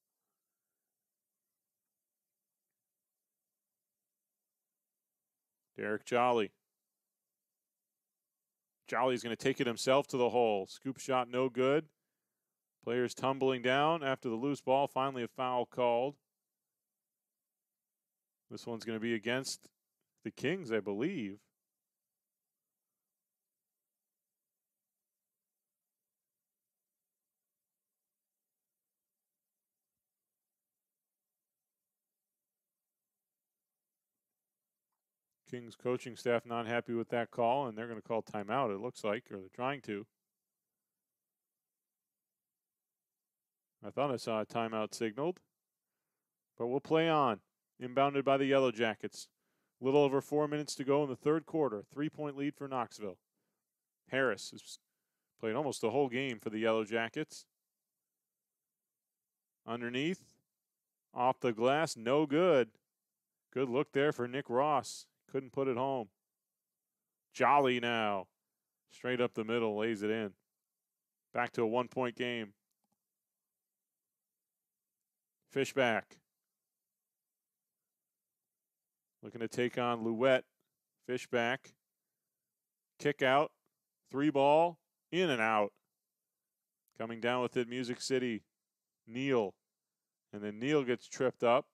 Derek Jolly. Jolly's going to take it himself to the hole. Scoop shot no good. Players tumbling down after the loose ball. Finally a foul called. This one's going to be against the Kings, I believe. Kings coaching staff not happy with that call, and they're going to call timeout, it looks like, or they're trying to. I thought I saw a timeout signaled, but we'll play on. Inbounded by the Yellowjackets. A little over 4 minutes to go in the third quarter. 3-point lead for Knoxville. Harris has played almost the whole game for the Yellowjackets. Underneath, off the glass, no good. Good look there for Nick Ross. Couldn't put it home. Jolly now. Straight up the middle, lays it in. Back to a 1-point game. Fishback. Looking to take on Louette. Fishback. Kick out. 3-ball. In and out. Coming down with it, Music City. Neal. And then Neal gets tripped up.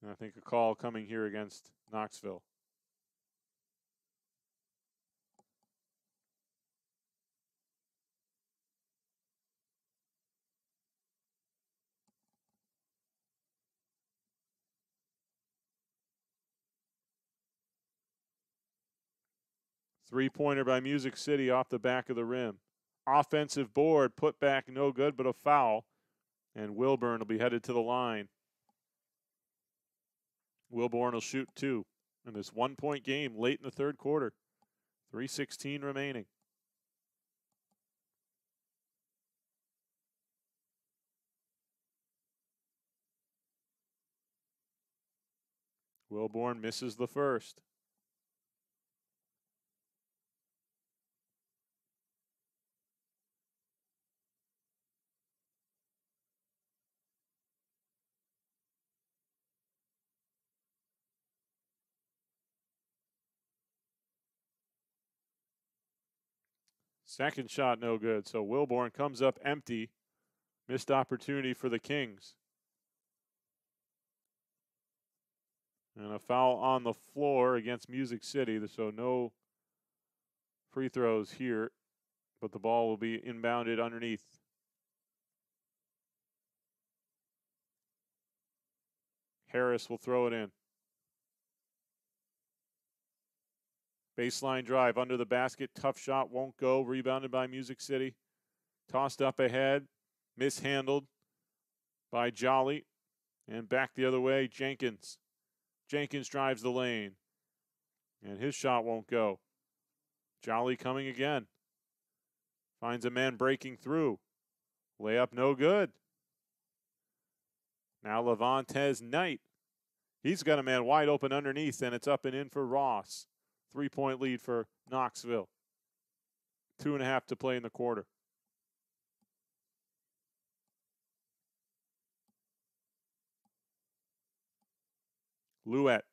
And I think a call coming here against Knoxville. Three-pointer by Music City off the back of the rim. Offensive board, put back, no good, but a foul. And Wilburn will be headed to the line. Wilburn will shoot 2 in this 1-point game late in the third quarter. 3:16 remaining. Wilburn misses the first. Second shot no good, so Wilburn comes up empty. Missed opportunity for the Kings. And a foul on the floor against Music City, so no free throws here, but the ball will be inbounded underneath. Harris will throw it in. Baseline drive under the basket. Tough shot, won't go. Rebounded by Music City. Tossed up ahead. Mishandled by Jolly. And back the other way, Jenkins. Jenkins drives the lane. And his shot won't go. Jolly coming again. Finds a man breaking through. Layup no good. Now LaVantez Knight. He's got a man wide open underneath, and it's up and in for Ross. 3-point lead for Knoxville. 2.5 to play in the quarter. Louette.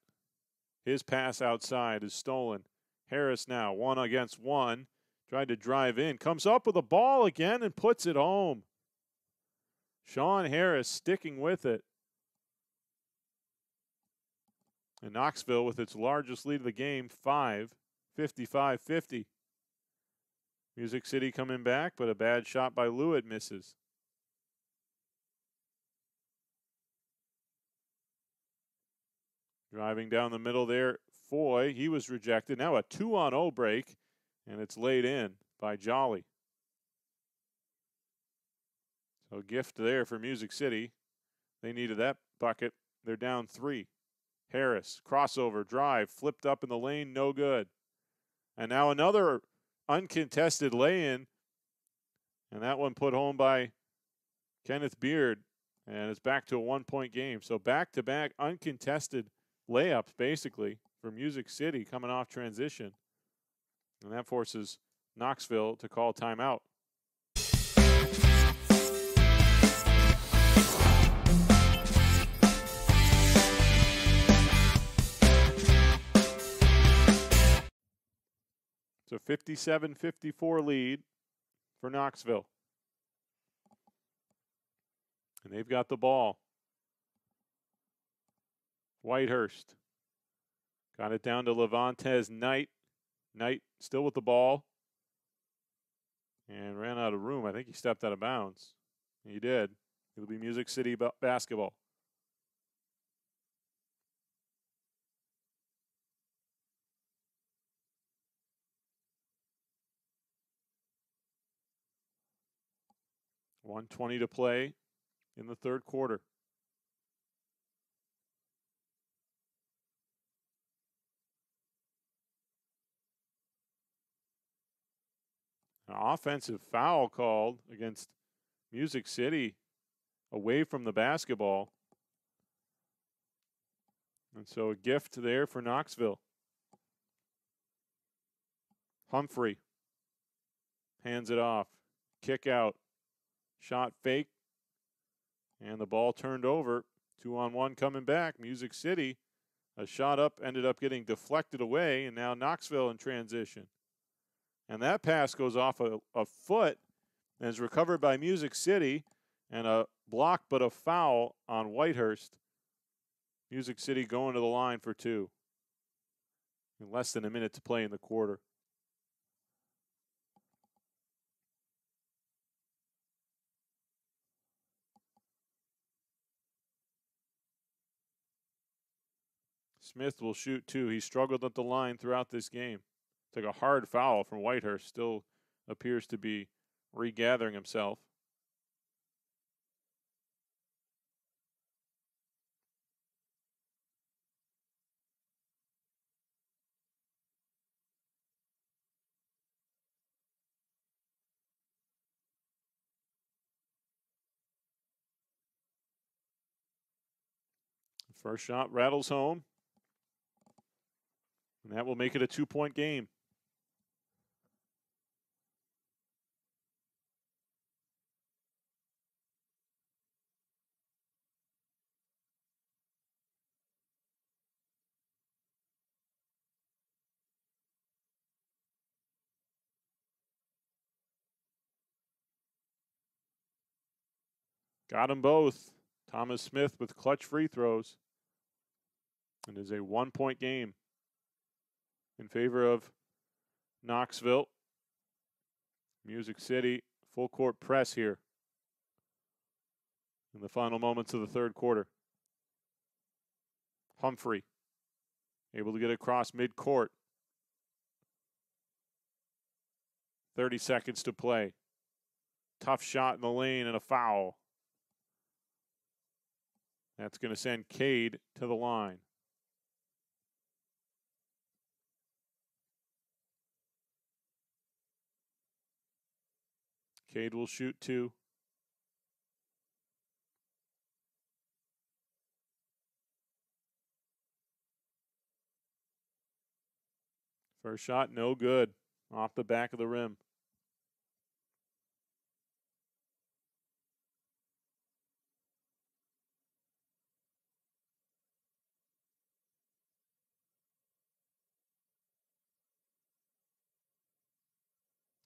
His pass outside is stolen. Harris now 1 against 1. Tried to drive in. Comes up with a ball again and puts it home. Sean Harris sticking with it. And Knoxville with its largest lead of the game, 55-50. Music City coming back, but a bad shot by Louette misses. Driving down the middle there, Foy. He was rejected. Now a 2-on-0 break, and it's laid in by Jolly. So a gift there for Music City. They needed that bucket. They're down 3. Harris, crossover, drive, flipped up in the lane, no good. And now another uncontested lay-in, and that one put home by Kenneth Beard, and it's back to a 1-point game. So back-to-back uncontested layups, basically, for Music City coming off transition. And that forces Knoxville to call timeout. So 57-54 lead for Knoxville. And they've got the ball. Whitehurst got it down to LaVantez Knight. Knight still with the ball. And ran out of room. I think he stepped out of bounds. He did. It'll be Music City basketball. .120 to play in the third quarter. An offensive foul called against Music City away from the basketball. And so a gift there for Knoxville. Humphrey hands it off. Kick out. Shot fake. And the ball turned over. 2-on-1 coming back. Music City, a shot up, ended up getting deflected away, and now Knoxville in transition. And that pass goes off a foot and is recovered by Music City, and a block but a foul on Whitehurst. Music City going to the line for 2. In less than a minute to play in the quarter. Smith will shoot 2. He struggled at the line throughout this game. Took a hard foul from Whitehurst. Still appears to be regathering himself. First shot rattles home. And that will make it a 2-point game. Got them both. Thomas Smith with clutch free throws. It is a 1-point game in favor of Knoxville. Music City, full court press here in the final moments of the third quarter. Humphrey able to get across midcourt. 30 seconds to play. Tough shot in the lane and a foul. That's going to send Cade to the line. Cade will shoot 2. First shot, no good. Off the back of the rim.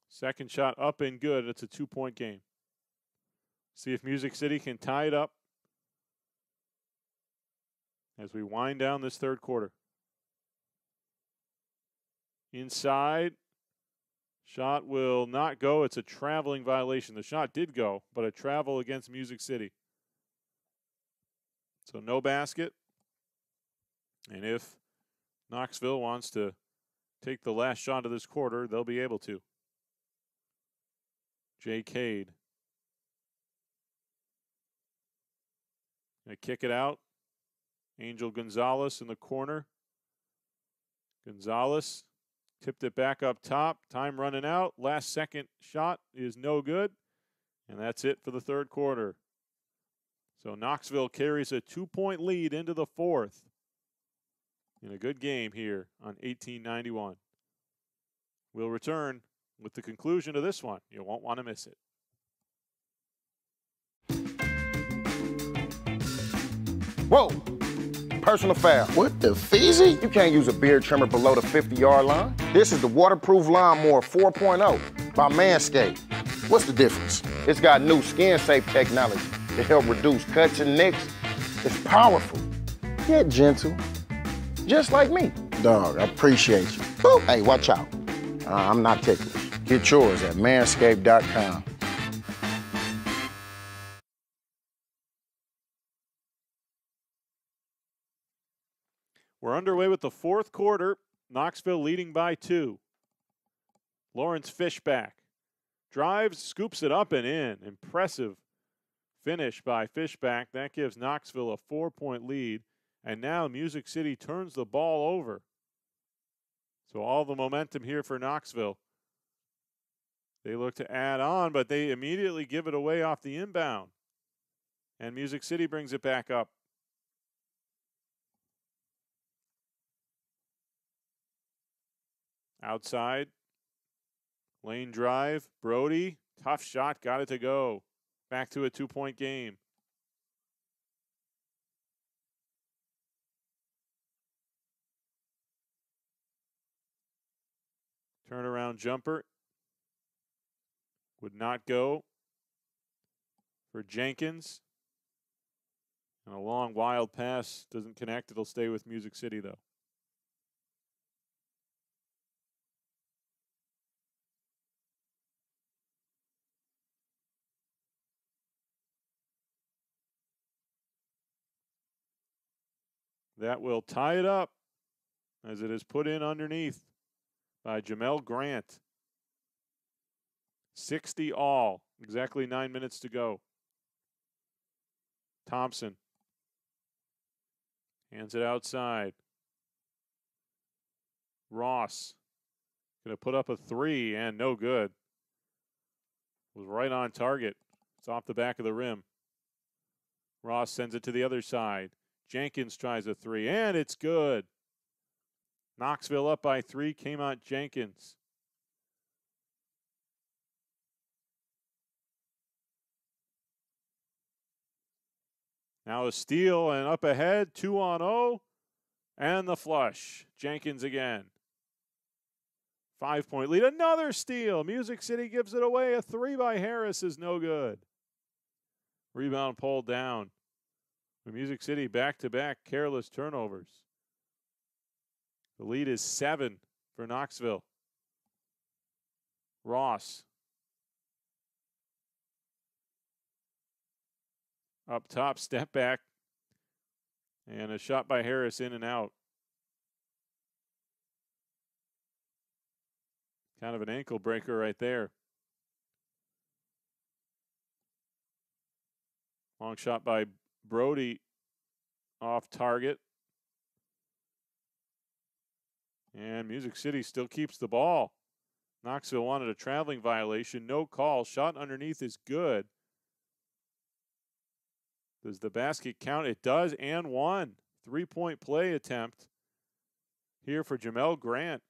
Second shot up and good. It's a 2-point game. See if Music City can tie it up as we wind down this third quarter. Inside. Shot will not go. It's a traveling violation. The shot did go, but a travel against Music City. So no basket. And if Knoxville wants to take the last shot of this quarter, they'll be able to. Jay Cade. They kick it out. Angel Gonzalez in the corner. Gonzalez tipped it back up top. Time running out. Last second shot is no good. And that's it for the third quarter. So Knoxville carries a 2-point lead into the fourth. In a good game here on 1891. We'll return with the conclusion of this one. You won't want to miss it. Whoa! Personal foul. What the feezy? You can't use a beard trimmer below the 50-yard line. This is the Waterproof Lawnmower 4.0 by Manscaped. What's the difference? It's got new skin-safe technology to help reduce cuts and nicks. It's powerful, yet gentle, just like me. Dog, I appreciate you. Boop. Hey, watch out. I'm not ticklish. Get yours at manscaped.com. We're underway with the fourth quarter. Knoxville leading by 2. Lawrence Fishback drives, scoops it up and in. Impressive finish by Fishback. That gives Knoxville a 4-point lead. And now Music City turns the ball over. So all the momentum here for Knoxville. They look to add on, but they immediately give it away off the inbound. And Music City brings it back up. Outside. Lane drive. Brody. Tough shot. Got it to go. Back to a 2-point game. Turnaround jumper. Would not go for Jenkins. And a long, wild pass doesn't connect. It'll stay with Music City, though. That will tie it up as it is put in underneath by Jamel Grant. 60 all. Exactly 9 minutes to go. Thompson hands it outside. Ross going to put up a 3 and no good. Was right on target. It's off the back of the rim. Ross sends it to the other side. Jenkins tries a 3 and it's good. Knoxville up by 3. Keymont Jenkins. Now a steal and up ahead, 2-on-0, and the flush. Jenkins again. 5-point lead, another steal. Music City gives it away. A 3 by Harris is no good. Rebound pulled down. Music City back-to-back careless turnovers. The lead is 7 for Knoxville. Ross. Up top, step back. And a shot by Harris in and out. Kind of an ankle breaker right there. Long shot by Brody off target. And Music City still keeps the ball. Knoxville wanted a traveling violation. No call. Shot underneath is good. Does the basket count? It does, and one. 3-point play attempt here for Jamel Grant.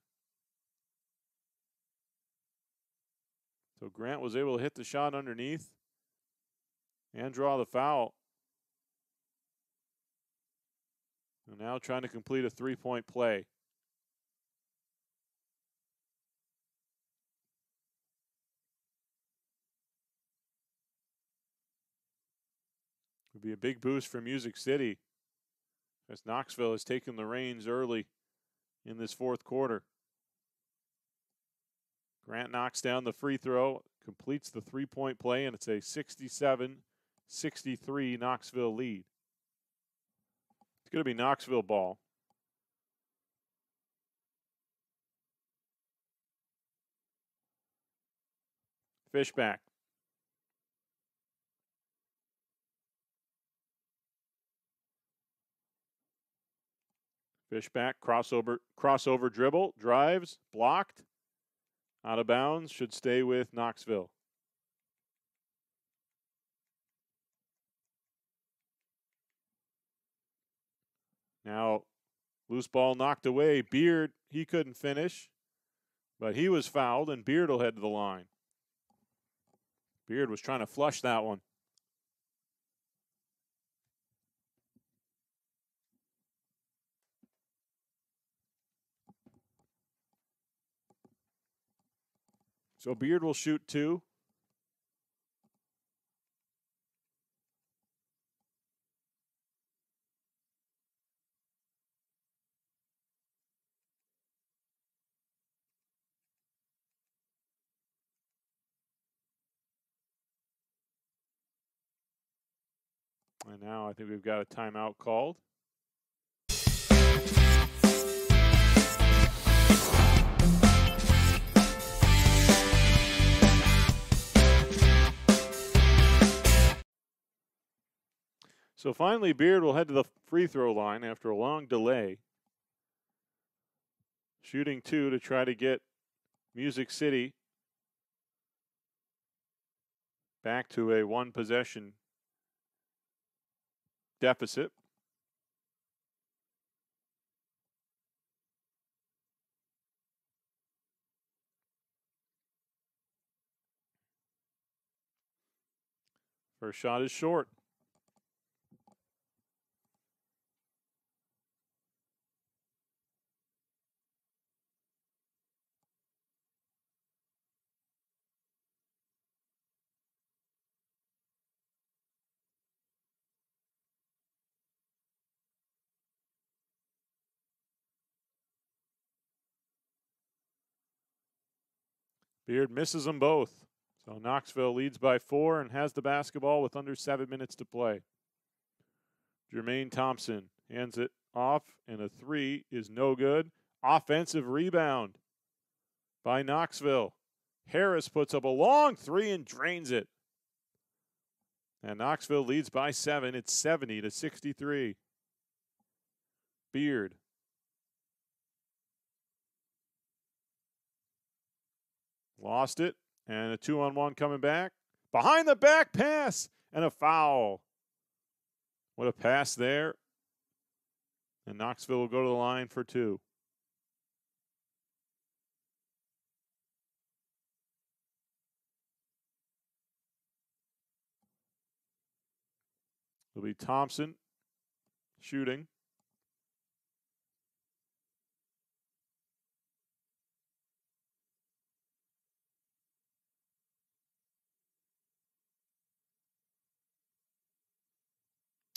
So Grant was able to hit the shot underneath and draw the foul. And now trying to complete a 3-point play. Would be a big boost for Music City as Knoxville has taken the reins early in this fourth quarter. Grant knocks down the free throw, completes the 3-point play, and it's a 67-63 Knoxville lead. It's going to be Knoxville ball. Fishback. Fishback, crossover dribble, drives, blocked, out of bounds, should stay with Knoxville. Now, loose ball knocked away. Beard, he couldn't finish, but he was fouled, and Beard will head to the line. Beard was trying to flush that one. So Beard will shoot 2. And now I think we've got a timeout called. So finally, Beard will head to the free throw line after a long delay. Shooting 2 to try to get Music City back to a 1-possession deficit. First shot is short. Beard misses them both. So Knoxville leads by 4 and has the basketball with under 7 minutes to play. Jermaine Thompson hands it off, and a 3 is no good. Offensive rebound by Knoxville. Harris puts up a long 3 and drains it. And Knoxville leads by 7. It's 70-63. Beard. Lost it, and a 2-on-1 coming back. Behind the back pass, and a foul. What a pass there. And Knoxville will go to the line for 2. It'll be Thompson shooting.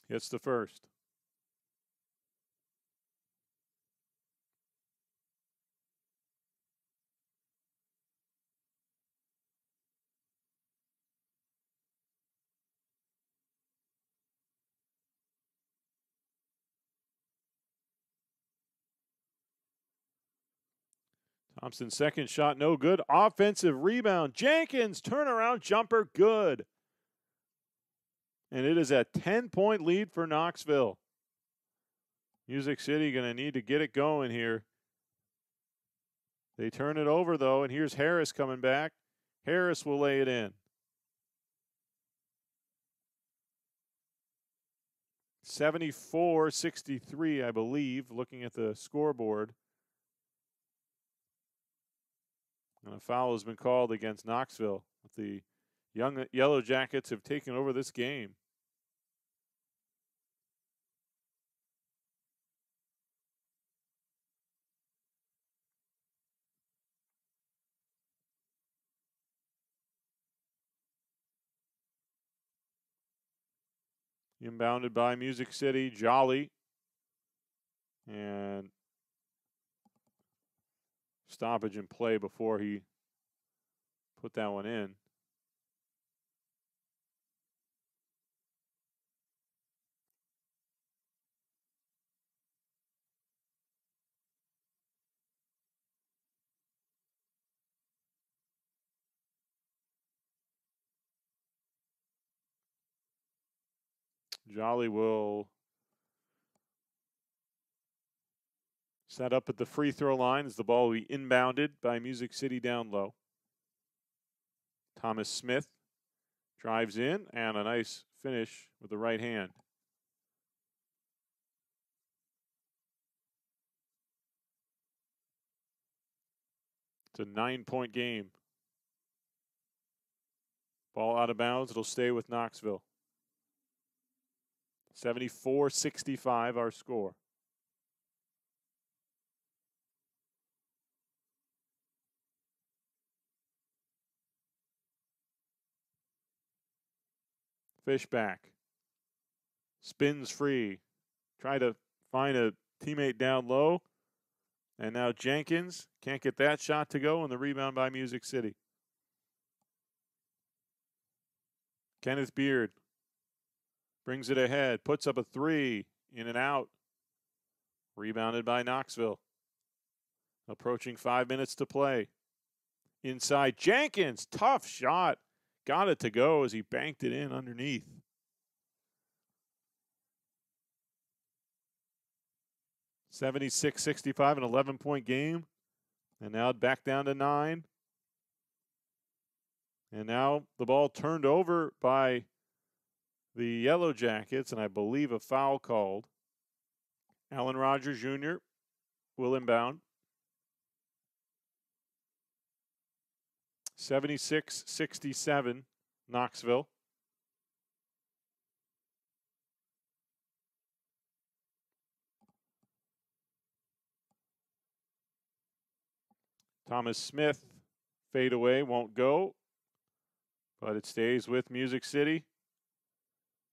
Hits the first. Thompson's second shot, no good. Offensive rebound. Jenkins, turnaround jumper, good. And it is a 10-point lead for Knoxville. Music City going to need to get it going here. They turn it over, though, and here's Harris coming back. Harris will lay it in. 74-63, I believe, looking at the scoreboard. And a foul has been called against Knoxville. The young Yellowjackets have taken over this game. Inbounded by Music City, Jolly. And stoppage in play before he put that one in. Jolly will set up at the free throw line as the ball will be inbounded by Music City down low. Thomas Smith drives in, and a nice finish with the right hand. It's a 9-point game. Ball out of bounds. It'll stay with Knoxville. 74-65 our score. Fishback spins free. Try to find a teammate down low. And now Jenkins can't get that shot to go, and the rebound by Music City. Kenneth Beard brings it ahead, puts up a three, in and out. Rebounded by Knoxville. Approaching 5 minutes to play. Inside, Jenkins, tough shot. Got it to go as he banked it in underneath. (76-65), an 11-point game. And now back down to 9. And now the ball turned over by the Yellowjackets, and I believe a foul called. Allen Rogers Jr. will inbound. 76-67, Knoxville. Thomas Smith, fade away, won't go, but it stays with Music City.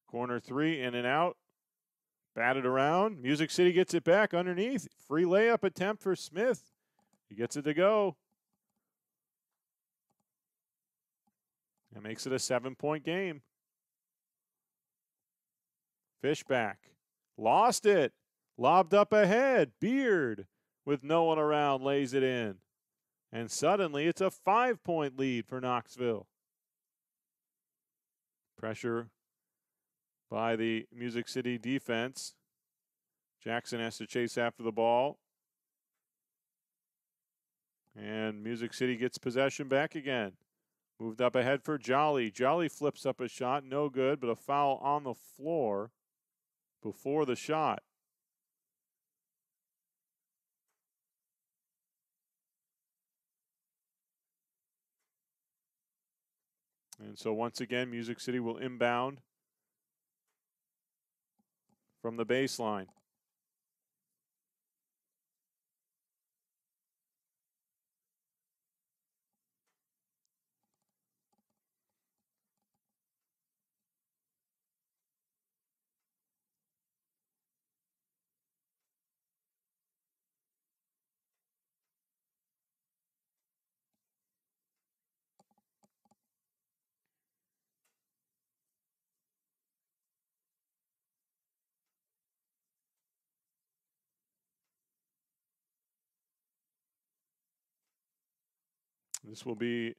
Corner three, in and out. Batted around. Music City gets it back underneath. Free layup attempt for Smith. He gets it to go. That makes it a 7-point game. Fishback. Lost it. Lobbed up ahead. Beard, with no one around, lays it in. And suddenly it's a 5-point lead for Knoxville. Pressure by the Music City defense. Jackson has to chase after the ball. And Music City gets possession back again. Moved up ahead for Jolly. Jolly flips up a shot, no good, but a foul on the floor before the shot. And so once again, Music City will inbound from the baseline. This will be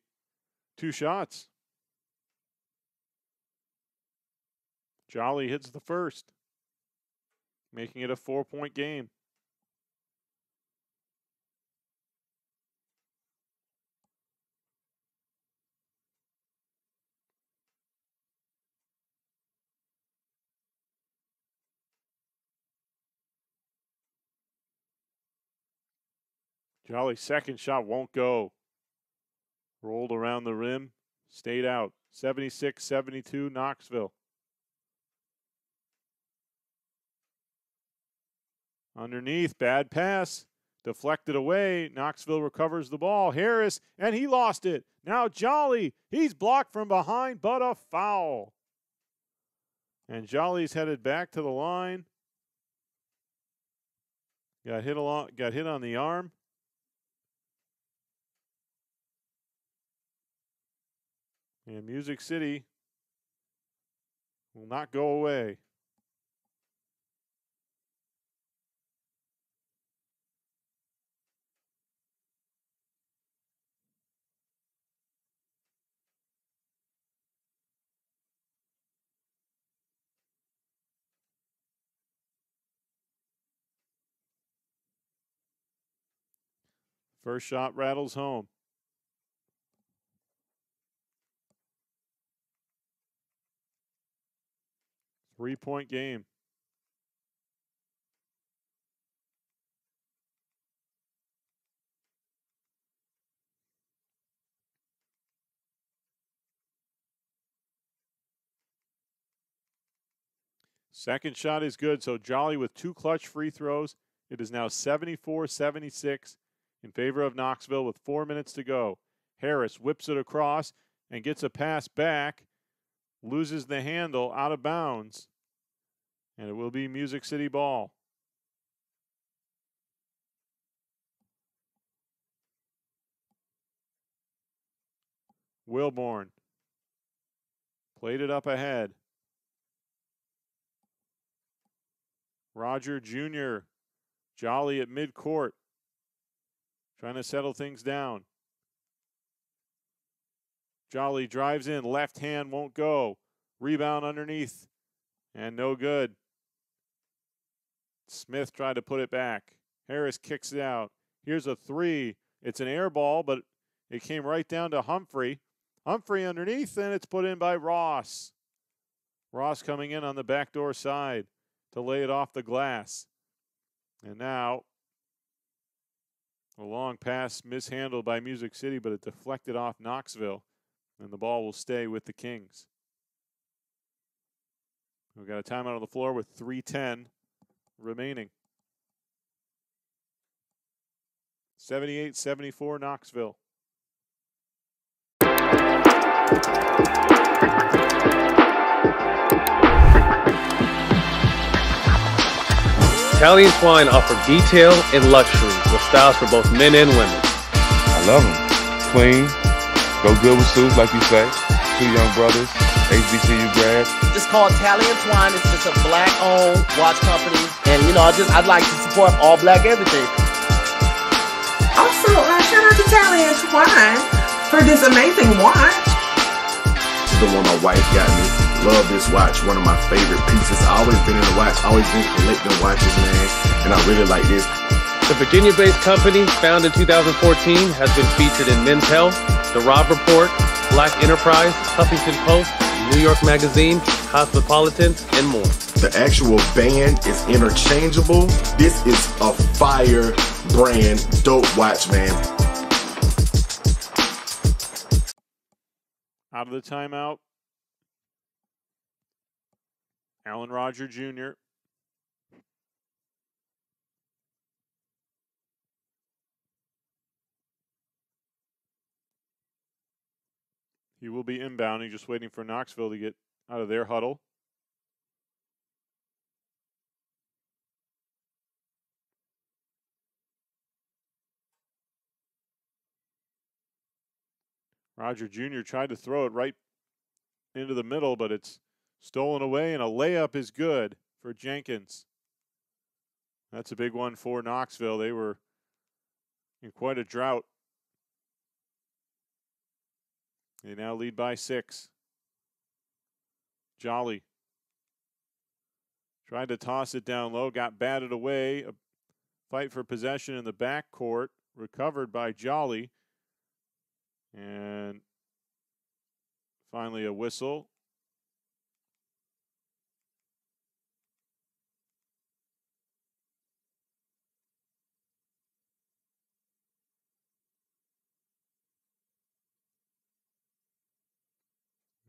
2 shots. Jolly hits the first, making it a 4-point game. Jolly's second shot won't go. Rolled around the rim, stayed out. 76-72 Knoxville. Underneath, bad pass, deflected away. Knoxville recovers the ball. Harris, and he lost it. Now Jolly, he's blocked from behind, but a foul. And Jolly's headed back to the line. Got hit on the arm. And Music City will not go away. First shot rattles home. Three-point game. Second shot is good, so Jolly with 2 clutch free throws. It is now 74-76 in favor of Knoxville with 4 minutes to go. Harris whips it across and gets a pass back, loses the handle out of bounds, and it will be Music City ball. Wilborn played it up ahead. Roger Jr. Jolly at midcourt, trying to settle things down. Jolly drives in, left hand won't go. Rebound underneath, and no good. Smith tried to put it back. Harris kicks it out. Here's a 3. It's an air ball, but it came right down to Humphrey. Humphrey underneath, and it's put in by Ross. Ross coming in on the backdoor side to lay it off the glass. And now, a long pass mishandled by Music City, but it deflected off Knoxville, and the ball will stay with the Kings. We've got a timeout on the floor with 3:10 remaining. 78-74 Knoxville. Tally & Twine offer detail and luxury with styles for both men and women. I love them. Clean, go good with suits, like you say. 2 young brothers, HBCU grads. It's called Tally & Twine. It's just a black-owned watch company. And, you know, I'd like to support all black everything. Also, shout out to Tally & Twine for this amazing watch. The one my wife got me. Love this watch, one of my favorite pieces. I always been in the watch, always been collecting watches, man, and I really like this. The Virginia-based company, founded in 2014, has been featured in Men's Health, The Rob Report, Black Enterprise, Huffington Post, New York Magazine, Cosmopolitan, and more. The actual band is interchangeable. This is a fire brand, dope watch, man. Out of the timeout, Allen Roger Jr. He will be inbounding, just waiting for Knoxville to get out of their huddle. Roger Jr. tried to throw it right into the middle, but it's stolen away, and a layup is good for Jenkins. That's a big one for Knoxville. They were in quite a drought They now lead by 6. Jolly tried to toss it down low, got batted away. A fight for possession in the backcourt, recovered by Jolly. And finally a whistle.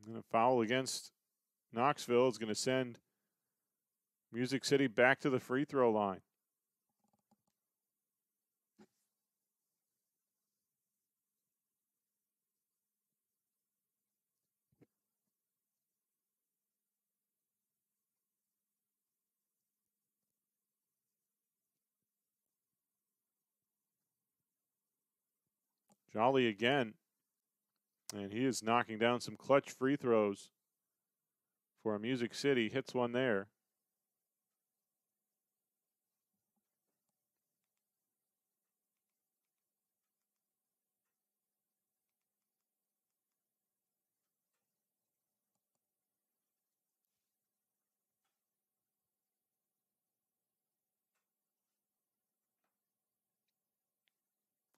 And a foul against Knoxville is going to send Music City back to the free throw line. Jolly again. And he is knocking down some clutch free throws for Music City. Hits one there.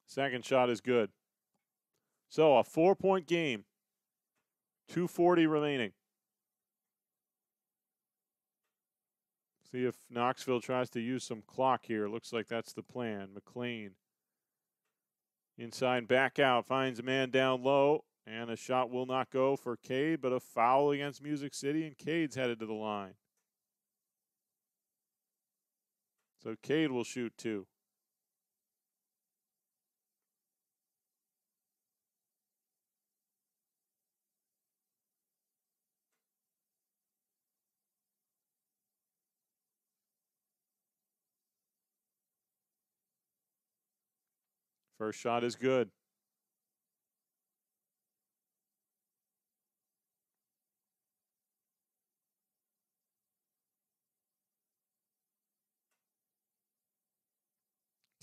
Second shot is good. So a 4-point game. 2:40 remaining. See if Knoxville tries to use some clock here. Looks like that's the plan. McClain inside, back out, finds a man down low, and a shot will not go for Cade, but a foul against Music City, and Cade's headed to the line. So Cade will shoot 2. First shot is good.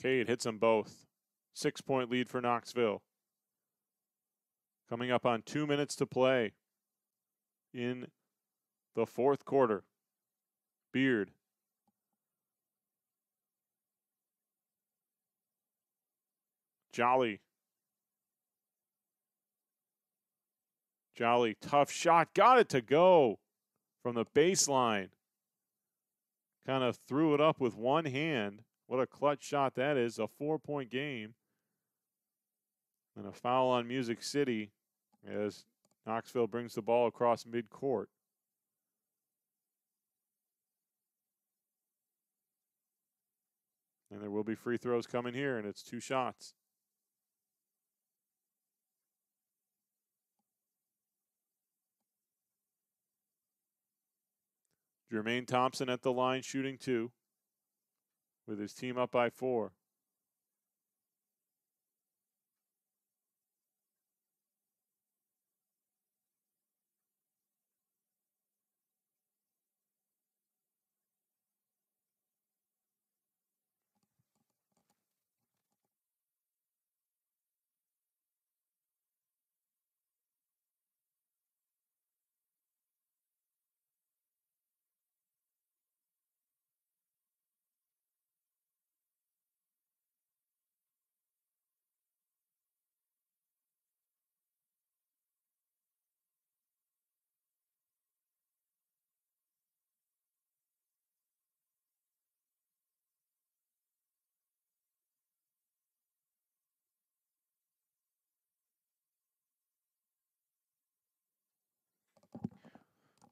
Cade hits them both. 6-point lead for Knoxville. Coming up on 2 minutes to play in the fourth quarter. Beard. Jolly. Jolly, tough shot. Got it to go from the baseline. Kind of threw it up with one hand. What a clutch shot that is. A 4-point game. And a foul on Music City as Knoxville brings the ball across midcourt. And there will be free throws coming here, and it's 2 shots. Jermaine Thompson at the line shooting 2 with his team up by 4.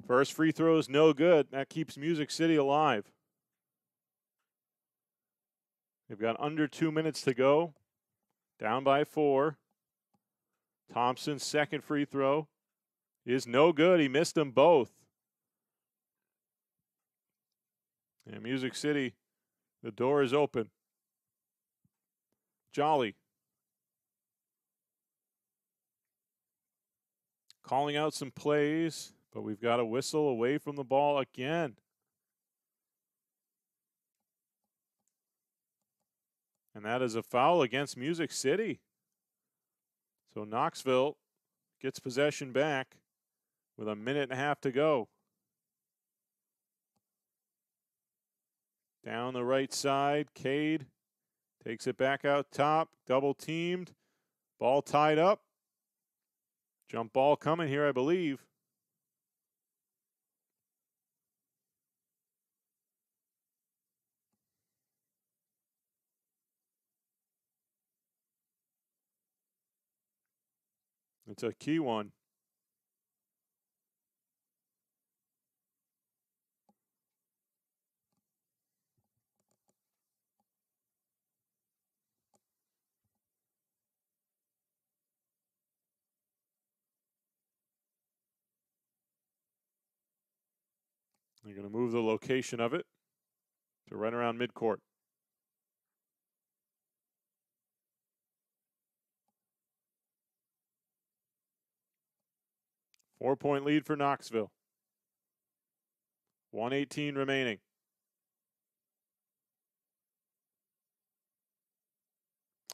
First free throw is no good. That keeps Music City alive. They've got under 2 minutes to go. Down by 4. Thompson's second free throw is no good. He missed them both. And Music City, the door is open. Jolly. Calling out some plays, but we've got a whistle away from the ball again. And that is a foul against Music City. So Knoxville gets possession back with 1.5 minutes to go. Down the right side, Cade takes it back out top, double teamed, ball tied up. Jump ball coming here, I believe. It's a key one. They're going to move the location of it to right around midcourt. Four-point lead for Knoxville. 1:18 remaining.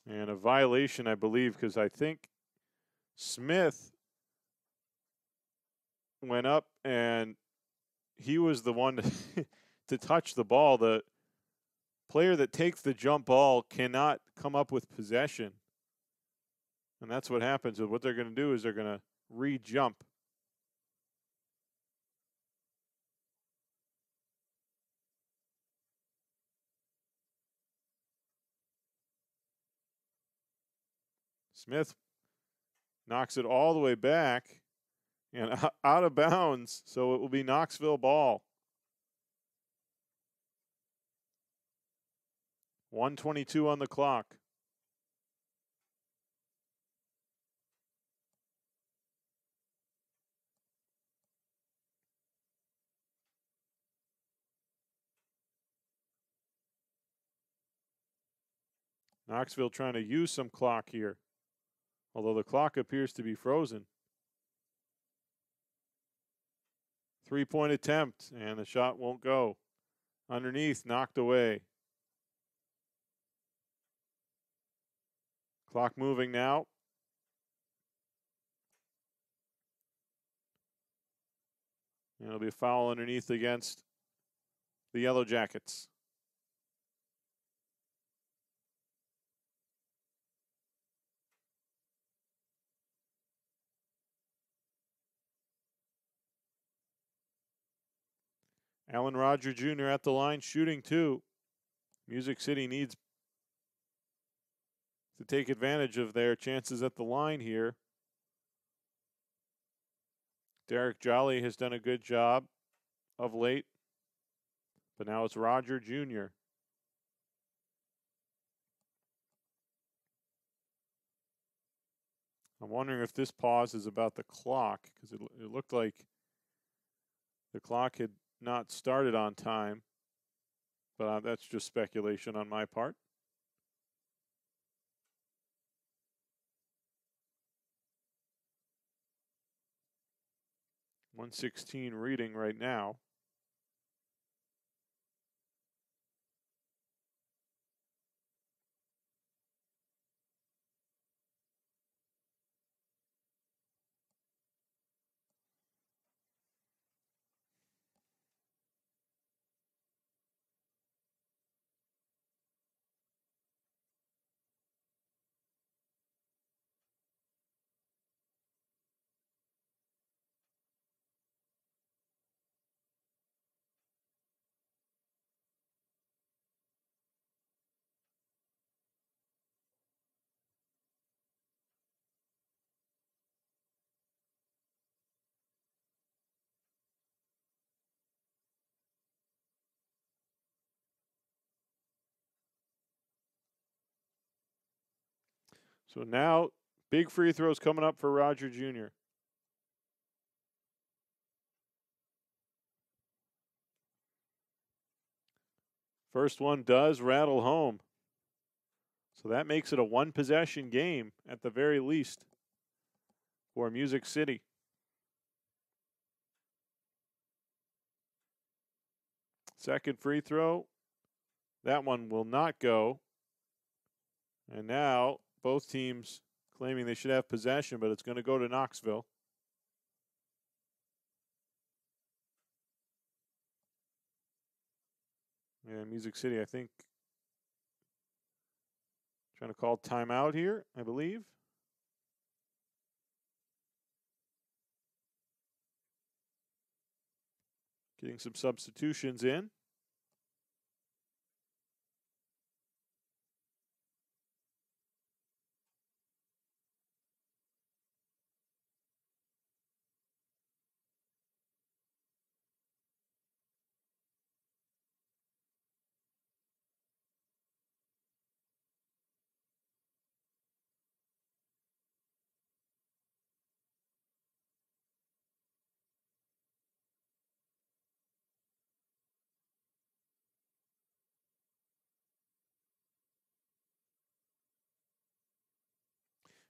And a violation, I believe, because I think Smith went up and he was the one to touch the ball. The player that takes the jump ball cannot come up with possession. And that's what happens. What they're going to do is they're going to re-jump. Smith knocks it all the way back and out of bounds, so it will be Knoxville ball. 1:22 on the clock. Knoxville trying to use some clock here, although the clock appears to be frozen. Three-point attempt, and the shot won't go. Underneath, knocked away. Clock moving now. And it'll be a foul underneath against the Yellowjackets. Allen Roger Jr. at the line, shooting two. Music City needs to take advantage of their chances at the line here. Derek Jolly has done a good job of late, but now it's Roger Jr. I'm wondering if this pause is about the clock, because it looked like the clock had not started on time, but that's just speculation on my part. .116 reading right now. So now, big free throws coming up for Roger Jr. First one does rattle home. So that makes it a one-possession game at the very least for Music City. Second free throw. That one will not go. And now both teams claiming they should have possession, but it's going to go to Knoxville. Yeah, Music City, I think, trying to call timeout here, I believe. Getting some substitutions in.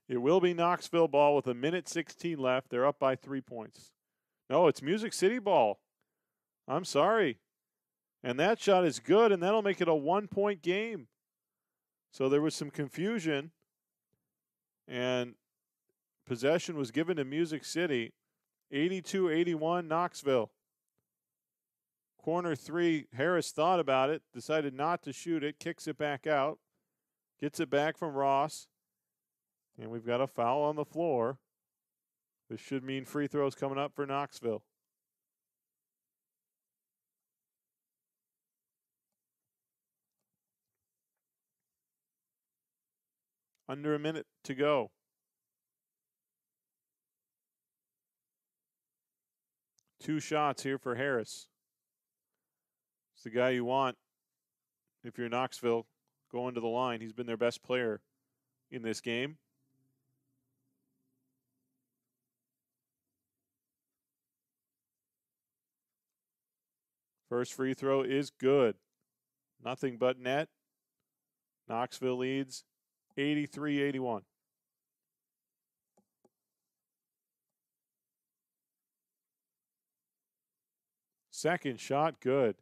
It will be Knoxville ball with 1:16 left. They're up by 3 points. No, it's Music City ball. I'm sorry. And that shot is good, and that'll make it a 1-point game. So there was some confusion, and possession was given to Music City. 82-81 Knoxville. Corner three, Harris thought about it, decided not to shoot it, kicks it back out, gets it back from Ross. And we've got a foul on the floor. This should mean free throws coming up for Knoxville. Under a minute to go. Two shots here for Harris. It's the guy you want if you're Knoxville going to the line. He's been their best player in this game. First free throw is good. Nothing but net. Knoxville leads 83-81. Second shot, good.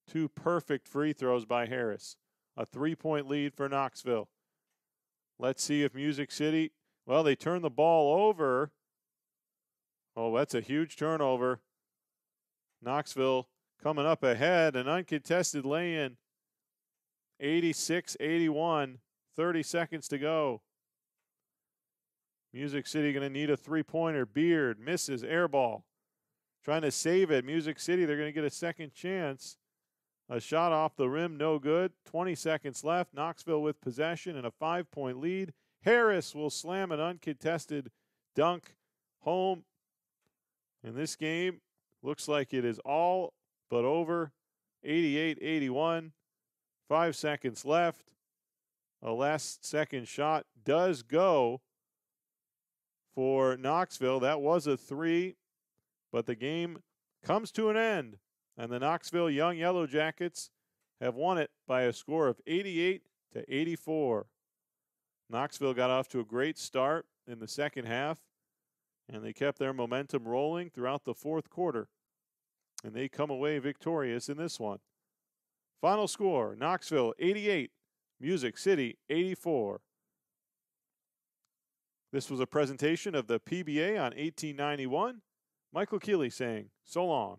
Two perfect free throws by Harris. A 3-point lead for Knoxville. Let's see if Music City, well, they turn the ball over. Oh, that's a huge turnover. Knoxville coming up ahead, an uncontested lay-in. 86-81, 30 seconds to go. Music City going to need a three-pointer. Beard misses, air ball. Trying to save it. Music City, they're going to get a second chance. A shot off the rim, no good. 20 seconds left. Knoxville with possession and a 5-point lead. Harris will slam an uncontested dunk home. And this game looks like it is all but over. 88-81. 5 seconds left. A last-second shot does go for Knoxville. That was a three, but the game comes to an end. And the Knoxville Young Yellowjackets have won it by a score of 88-84. Knoxville got off to a great start in the second half, and they kept their momentum rolling throughout the fourth quarter. And they come away victorious in this one. Final score, Knoxville 88, Music City 84. This was a presentation of the PBA on 1891. Michael Keeley saying so long.